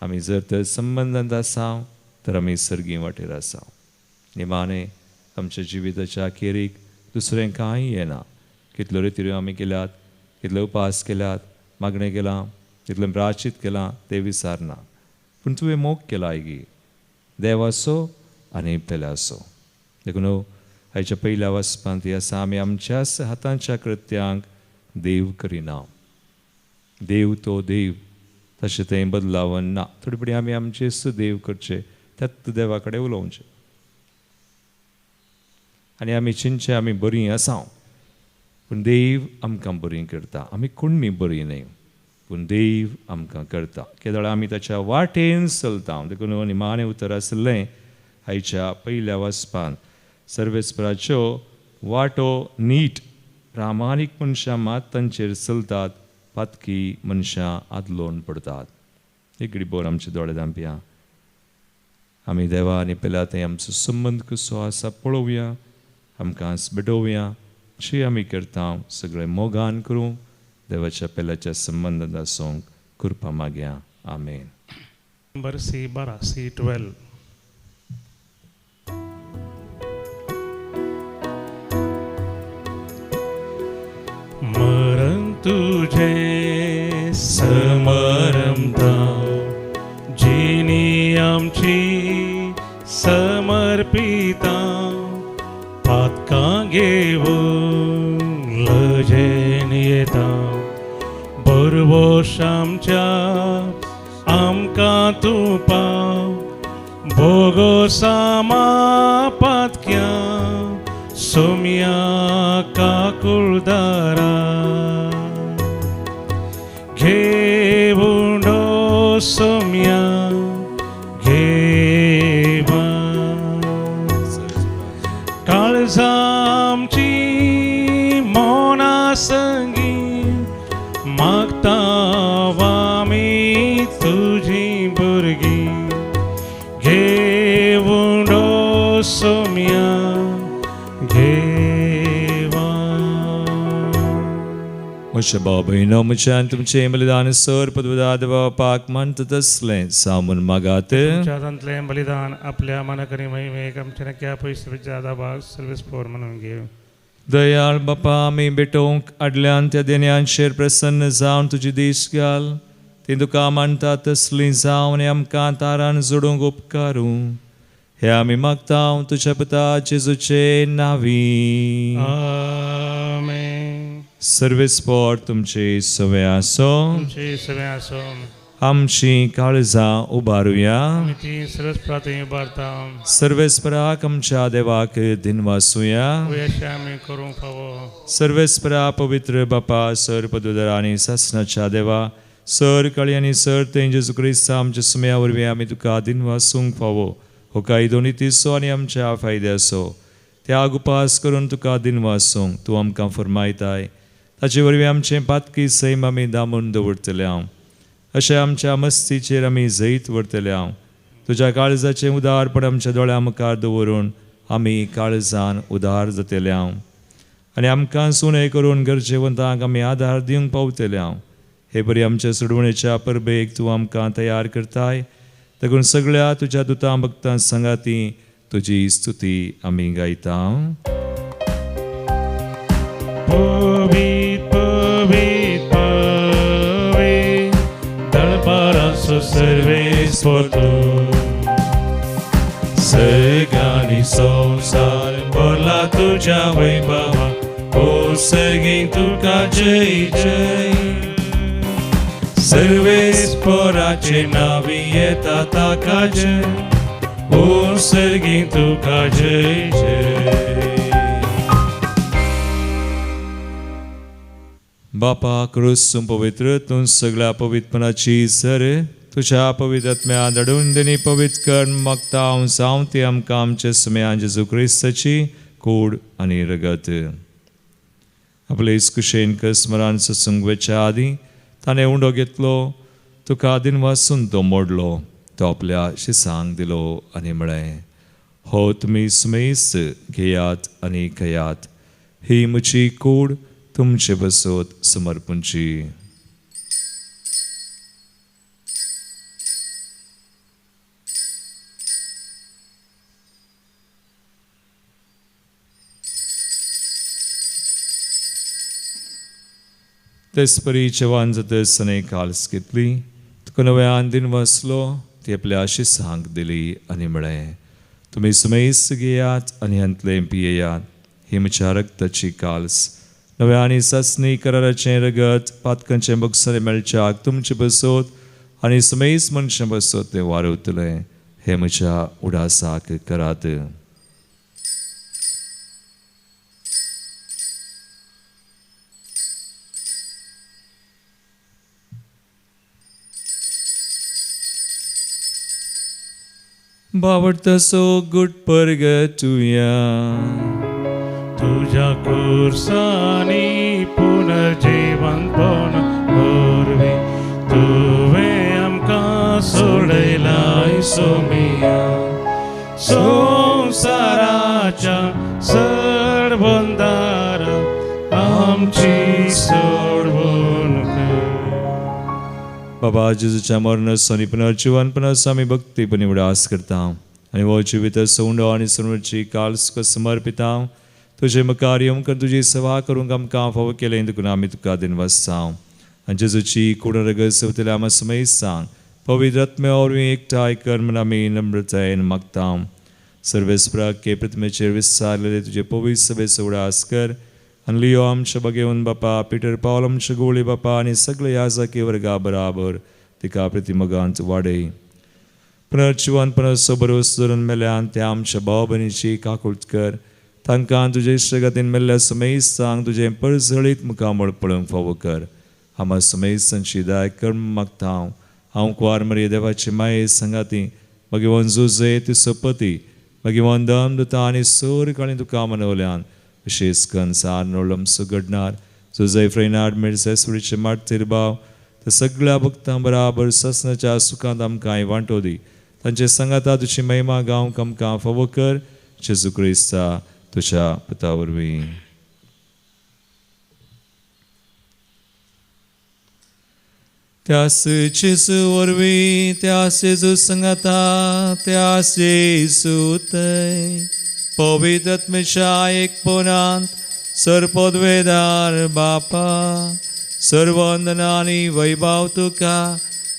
आमी जर तर संबंदांत आसा तर आमी सर्गी वाटेर आसा. निमाणे आमच्या जिविताच्या अखेरीक दुसरें कांय येना. कितल्यो रितीऱ्यो आमी केल्यात, कितले उपास केल्यात, मागणें केलां, कितलें प्राचित केलां तें विचारना. पूण तुवें मोग केला आयगी देव असो आनी पेले असो. देखून हाच्या पयल्या वचपांत ती आसा आमी आमच्याच हातांच्या कृत्यांक देव करिना. देव तो देव तशें तें बदलावन ना. थोडे फुडें आमी आमचेच देव करचे, त्याच देवा कडेन उलोवचें आनी आमी चिंतचे आमी बरीं आसा. पूण देव आमकां बरीं करता. आमी कोणी बरीं न्हय, पूण देव आमकां करता. केदळ आमी ताच्या वाटेन चलता. देखून निमाणें उतर आसलें आयच्या पयल्या वचपान सर्वेस्पराच्यो वाटो नीट प्रामाणीक मनशां मात तांचेर चलतात, पातकी मनशां आदलोवन पडतात. एक घडीभर आमचे दोळे धांपया. आमी देवा आनी पेल्या थंय आमचो संबंद कसो आसा पळोवया, आमकां बेटोवया. जी आमी करता सगळें मोगान करूं, देवाच्या पेल्याच्या संबंदांत आसूंक कृपा मागया. आमेन. Number C12 C12. मरण तुझे समरमता जिनी आमची समर्पिता पातकां घेवन लजेन येता बरवोश आमच्या आमकां तूं पाव भोगोसामा पातक्या सोम्या काकुळदारा घेवुंडो सोम्या घेवा काळजामची मोना संगी मागता आमी तुजी भुरगीं घेवुंडो सोम्या म्हज्या भाव भयणो, म्हज्यान तुमचें बलिदान सर पदवदाद पाक म्हणटा तसलें सामून मागात. तुमच्यातलें बलिदान आपल्या मनाकरी महिमेक आमच्या नक्या पयस जादा भाग सर्वेस्पोर म्हणून घेव. दयाळ बापा, आमी बेटोवंक आडल्यान त्या देण्यांचेर प्रसन्न जावन तुजी देश घाल. ती तुका मानता तसलीं जावन आनी आमकां तारान जोडूंक उपकारूं. हे आमी मागता तुज्या पुता जेजूचे नांवी. आमेन. सर्वेस्पोर तुमचे सवे आसो. तुमचे सगळे आसो. आमची काळजां उबारुया. आमी ती सर्वेस्परात उबारता. सर्वेस्पराक आमच्या देवाक दिनवासुया. वयशे आमी करूंक फावो. सर्वेस्परा पवित्र बापा सर पदोदर आनी सासणाच्या देवा सर काळी आनी सर तें जेजू क्रिस्त आमच्या सुमया वरवीं आमी तुका दिनवासूंक फावो. हो कांय दोनी तिसो आनी आमच्या फायद्याचो त्याग उपास करून तुका दिनवासूंक तूं आमकां फरमायताय. ताचे वरवीं आमचें पातकी सैम आमी दामून दवरतले हांव. अशें आमच्या मस्तीचेर आमी जैत व्हरतले हांव. तुज्या काळजाचें उदारपण आमच्या दोळ्या मुखार दवरून आमी काळजान उदार जातले हांव. आनी आमकां सुणय करून गरजेवंतांक आमी आदार दिवंक पावतले हांव. हे बरी आमच्या सोडवणेच्या परबेक तूं आमकां तयार करताय. देखून सगळ्या तुज्या दुतां भक्तां सांगाती तुजी स्तुती आमी गायता. पवित पवित पवित दळपाराचो सर्वेस्पोर तूं. सगळ्यांनी संवसार भरला तुज्या वैभवा. ओ सगळीं तुका जय जय. सर्वेस्पोराचे नावी येता ताका जय. ओ सगळीं तुका जय जय. बापा क्रूस पवित्र तूं सगळ्या पवित्रपणाची सर तुज्या पवित्र आत्म्या दडून दिनी पवित्र कर मागता हांव जावं ती आमकां आमच्या सुमया जेजू क्रिस्ताची कूड आनी रगत. आपले कुशेन स्मरण सत्संगवेच्या आदी ताणें उंडो घेतलो, तुका दिनवासून तो मोडलो, तो आपल्या शिसांक दिलो आनी म्हळें, हो तुमी सुमेस घेयात आनी खयात. ही म्हजी कूड तुमचे बसत समर्पूंची. तेच परीच्या वांजतस अनेक काल्स घेतली तुका नव्यान दिन वसलो ती आपल्या आशिसांक दिली आनी म्हळें तुमी सुमेस घेयात आनी अंतले पियेयात ही म्हज्या रक्ताची काल्स नव्या आनी ससनी कराराचें रगत पातकांचें बक्षरे मेळच्याक तुमचे बसोत आनी सुमेस मनशां बसोत तें वारवतलें हे म्हज्या उडासाक करात. बावडतसो गुट परगटुया तुझ्या कुर्सानी पुनर्जीवन पण उरवी तुवें आमकां सोडयलाय सोमिया संवसाराच्या सरबंदार आमची सोडवण कर. बाबा जेजूच्या मरणासो आनी पुनर्जीवनपणाचो आमी भक्तीपणी उडास करता आनी हो जिवीत सोंडो आनी सोडची काल्स समर्पिता तुजे मुखार येवंक कर तुजी सेवा करूंक आमकां फावो केलें देखून आमी तुका दिन वसता आनी जेजूची कूड रगत सवतले आमी समेस सांग पवित्र आत्म्या वरवीं एकठांय कर म्हूण आमी नम्रतायेन मागता. सर्वेस्पराक के प्रतिमेचेर विस्तारलेले तुजे पवित्र सभेचो उडास कर आनी लियो आमच्या बगेवन बापा पिटर पावल आमच्या गोळी बापा आनी सगळे याजकी वर्गा बराबर तिका प्रतिमगांत वाडय. पुनर्जीवनपणाचो भरोस धरून मेल्यान त्या आमच्या भाव भयणीची काकूट कर तांकां तुजे इश्टगतीन मेल्ल्या समेस सांग तुजें परजळीत मुखामळ पळोवंक फावो कर. आमा समेसांची दाय कर्म मागता हांव कुवार मरी देवाची माये संगाती मागीर वन जुजे तिचो पती मागीर वन दम दुता आनी सोर काळी तुका मनवल्यान विशेष करून सार नोळम सुगडणार जुजय फ्रेनार्ड मिर्सेसुरीचे माटतीर भाव त्या सगळ्या भक्तां बराबर ससनाच्या सुखांत आमकां वांटो दी तांचे संगाता तुजी महिमा गावंक आमकां फावो कर जेजू क्रिस्ता तुझ्या पुता वरवीं. त्यास जेजू वरवीं त्यास जेजू संगाता त्यास जेजूतय पवित्र आत्म्याच्या एकपणांत सरपदवेदार बापा सर्व वंदना आनी वैभव तुका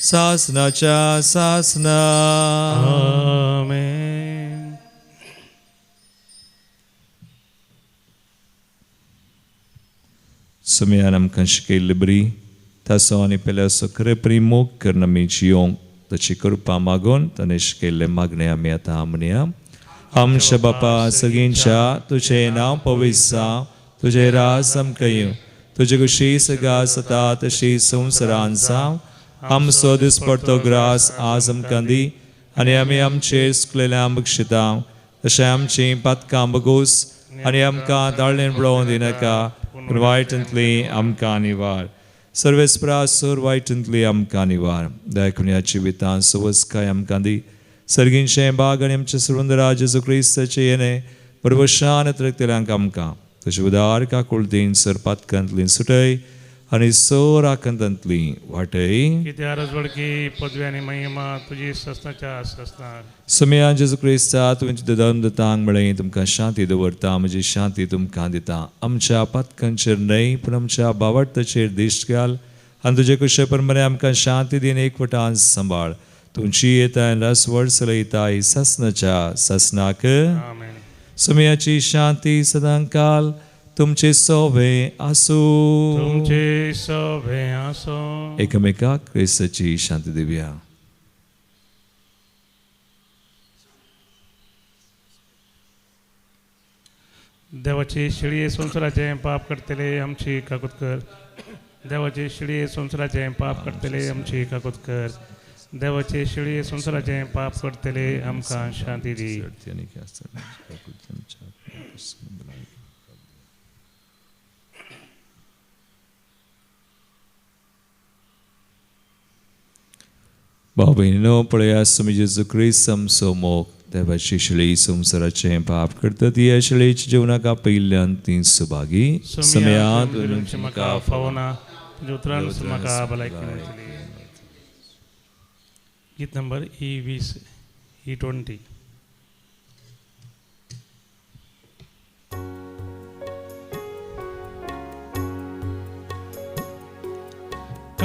सासनाच्या सासना. आमेन. सुमयान आमकां शिकयल्ली बरी ताचो आनी पेल्याचो खरें परी मोग करून आमी जियोंक ताची कृपा मागून ताणें शिकयल्ले मागणे आमी आतां म्हणया. आमच्या बापा सगळींच्या तुजें नांव पवित्र जावं तुजें राज आमकां येवं तुजे कुशी सगा जाता तशी संवसारांत जावं आमचो दिसपडटो ग्रास आज आमकां दी आनी आमी आमचेर चुकलेल्यांक बक्षिता तशें आमची पातकां बगूस आनी आमकां दाळणेन पळोवंक दिनाका पूण वायटांतली आमकां निवार. सर्वेस्परा सोर वायटांतली आमकां निवार. दयाकुण्याची वितां सुवस्काय आमकां दी सर्गींचें बाग आनी आमचे सुरवंदरा जेजू क्रिस्ताचें येणें परवशान तरतल्यांक आमकां तशें उदार काकूळ दीन सर पातकांतली सुटय आनी सोर आकांतांतली वाटय. कित्या रजवडकी पदवी आनी महिमा तुजी सस्ताच्या सस्तार. सुमया जेजू क्रिस्ता तुवें दम दितांक म्हळें तुमकां शांती दवरता म्हजी शांती तुमकां दिता. आमच्या पातकांचेर न्हय पूण आमच्या बावडताचेर दिश्ट घाल आनी तुजे कुशे परमणे आमकां शांती दिन एकवटान सांबाळ. तुमची येताय रसवड चलयताय ससनाच्या ससनाक. आमेन. सुमयाची शांती सदां काल तुमचे सोवे आसूं. तुमचे सोबे आसो. एकमेकाक क्रिस्ताची शांती दिवया. देवाची शिळये संवसाराचें पाप करतले आमची काकूत कर. देवाची शिळये संवसाराचें पाप करतले आमची काकूत कर. देवाचे शिळये संवसाराचें पाप करतले आमकां शांती दी. भाव भयणीनो पळया तुमी जेजू क्रिस्त आमचो मोग देवाची शिळी संवसाराचें पाप करता ती ह्या शिळेच्या जिवनाक पयल्यान ती सुभागी. समयांत म्हाका फावना तुज्या उतरान म्हाका भलायकी मेळटली. गीत नंबर E20 E20.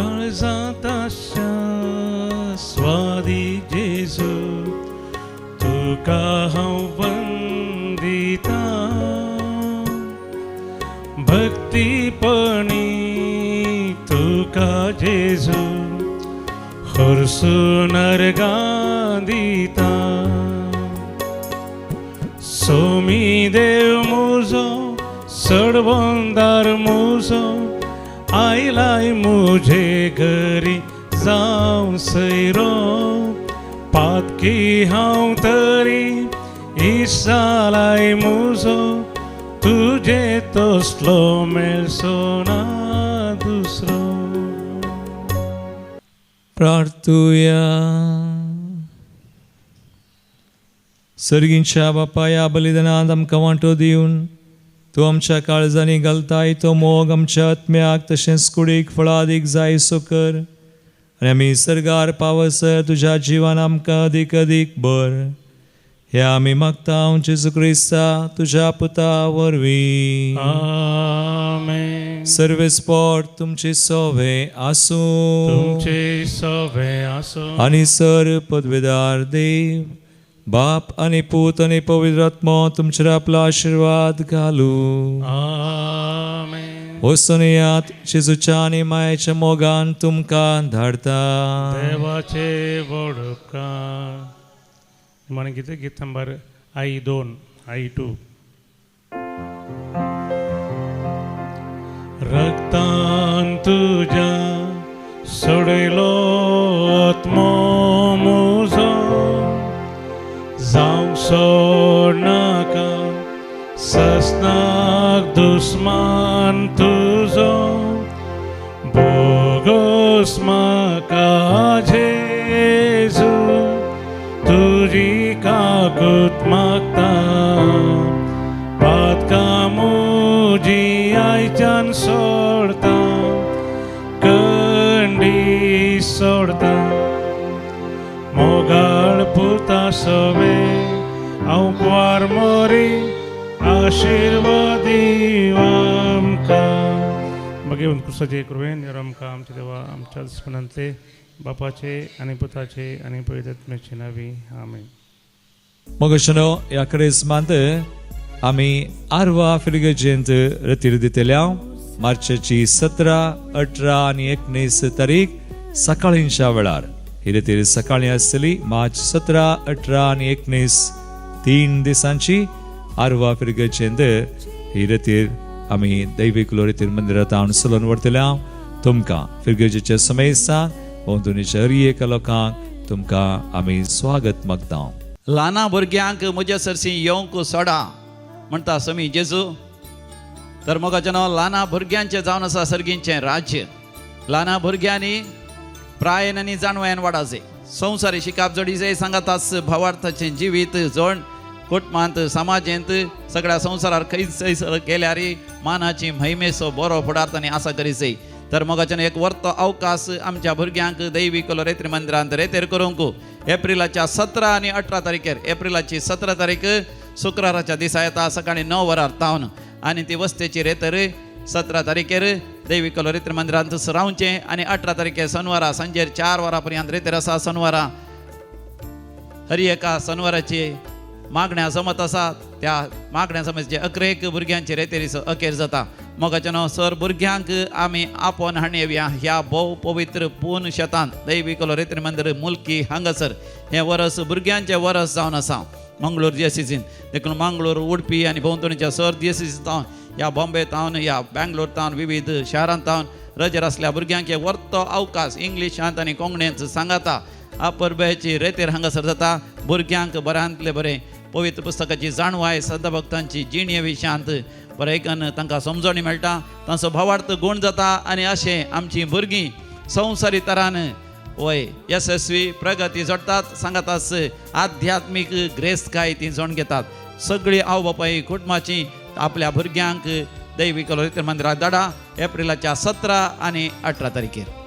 काळजांत आशा स्वादी जेजू तुका हांव वंदिता भक्तीपणी तुका जेजू हरसून अर्गां दिता सोमी देव मुजो सडवंदार मुजो आयलाय मुझे घरी जावं सैरो पातकी हांव तरी इसालाय मुजो तुजे तसलो मेळसो ना दुसरो. प्रार्थुया. सर्गींच्या बापा या बलिदानांत आमकां वांटो दिवन तूं आमच्या काळजांनी घालताय तो मोग आमच्या आत्म्याक तशेंच कुडीक फळादीक जायसो कर आनी आमी सर्गार पावसर तुज्या जिवान आमकां अदीक अदीक भर. हे आमी मागता जेजू क्रिस्ता तुज्या पुता वरवीं. आमेन. सर्वेस्पोट तुमचे सोवे आसूं तुमचे सवे आसो आनी सर पदवेदार देव बाप आनी पूत आनी पवित्र आत्मा तुमचेर आपलो आशिर्वाद घालूं. आमेन. वसुनियात जेजूच्या आनी मायेच्या मोगान तुमकां धाडता. देवाचे व्हड उपकार. मन गीत नंबर I2 रक्तान तुज्या सोडयलो आत्मो मुजो जावंक सोडनाका सस्नाक दुस्मान तुजो बोगोस म्हाका जेजू तुजी काकूत मागता पातका मुजी आयच्यान सोडता कंडी सोडता मोगाळ पुता सवे हांव क्वार मोरी आशिर्वादी आमकां. मागीर कुसाचे कृपेन आमकां आमचे देवा आमच्या दुस्मनांतले बापाचे आनी पुताचे आनी पवित्र आत्म्याचे नावी आमेन. मोगशनो ह्या क्रिस्मांत आमी 8वा फिरगेजेंत रतीर दितल्या मार्चाची 17, 18 आनी 19 तारीख सकाळींच्या वेळार. ही रतीर सकाळी आसतली. मार्च 17, 18 आनी 19 3 दिसांची 8वा फिरगेजेंत ही रतीर आमी दैवीक रतीर मंदिरांत हाडून चलोवन व्हरतल्या. तुमकां फिरगेजेच्या समेस्तान दोनीच्या हरयेक लोकांक तुमकां आमी स्वागत मागता. ल्हाना भुरग्यांक म्हज्या सरसी येवंक सोडा म्हणटा समी जेजू. तर मोगाचें नांव ल्हाना भुरग्यांचें जावन आसा सर्गींचें राज्य. ल्हाना भुरग्यांनी प्रायेन आनी जाणवयान वाडाचे संवसारी शिकाप जोडीचे सांगातास भावार्थाचें जिवीत जोड कुटुंबांत समाजांत सगळ्या संवसारार खंयच केल्यार मानाची महिमेचो बरो फुडार तांणी आसा करीचे. तर मोगाच्यान एक वर्तो अवकाश आमच्या भुरग्यांक दैवीक रेत्री मंदिरांत रेतेर करूंक एप्रिलाच्या 17 आनी 18 तारखेर. एप्रिलाची 17 तारीख शुक्राराच्या दिसा येता सकाळी 9 वरार तावन आनी ती वस्तेची रेतर 17 तारखेर दैवीक रेत्री मंदिरांत रावचें आनी 18 तारखेर शनिवारा सांजेर 4 वरां पर्यंत रेतेर आसा. शनिवारा हरी एका शनिवाराची मागण्या जमत आसात. त्या मागण्या समजचे 11 भुरग्यांची रेतेरीचो अखेर जाता. मोगाचें नांव सर भुरग्यांक आमी आपोवन हाडून येवया ह्या भोव पवित्र पूर्ण शेतांत दैवीक रेत्री मंदिर मुल्की हांगासर. हें वर्स भुरग्यांचें वर्स जावन आसा मंगळूर दियेसीसीन. देखून मंगळूर उडपी आनी भोंवतणीच्या सर दियेसीसी तावन ह्या बॉम्बे तावन ह्या बँगलोर तावन विविध शारांत तावन रजेर आसल्या भुरग्यांक वर्तो अवकाश इंग्लिशांत आनी कोंकणींत सांगाता अपरबेची रेतेर हांगासर जाता. भुरग्यांक बऱ्यांतले बरें पवित्र पुस्तकाची जाणवाय संत भक्तांची जिणे विशयांत बरेंकन तांकां समजणी मेळटा. तांचो भावार्थ गुण जाता आनी अशें आमचीं भुरगीं संवसारी तरान वय यशस्वी प्रगती जोडटात. सांगातास आध्यात्मीक ग्रेस्तकाय ती जोड घेतात. सगळीं आवय बापाय कुटुंबाची आपल्या भुरग्यांक दैवीक रेत्री मंदिरांत धाडा एप्रिलाच्या 17 आनी 18 तारखेर.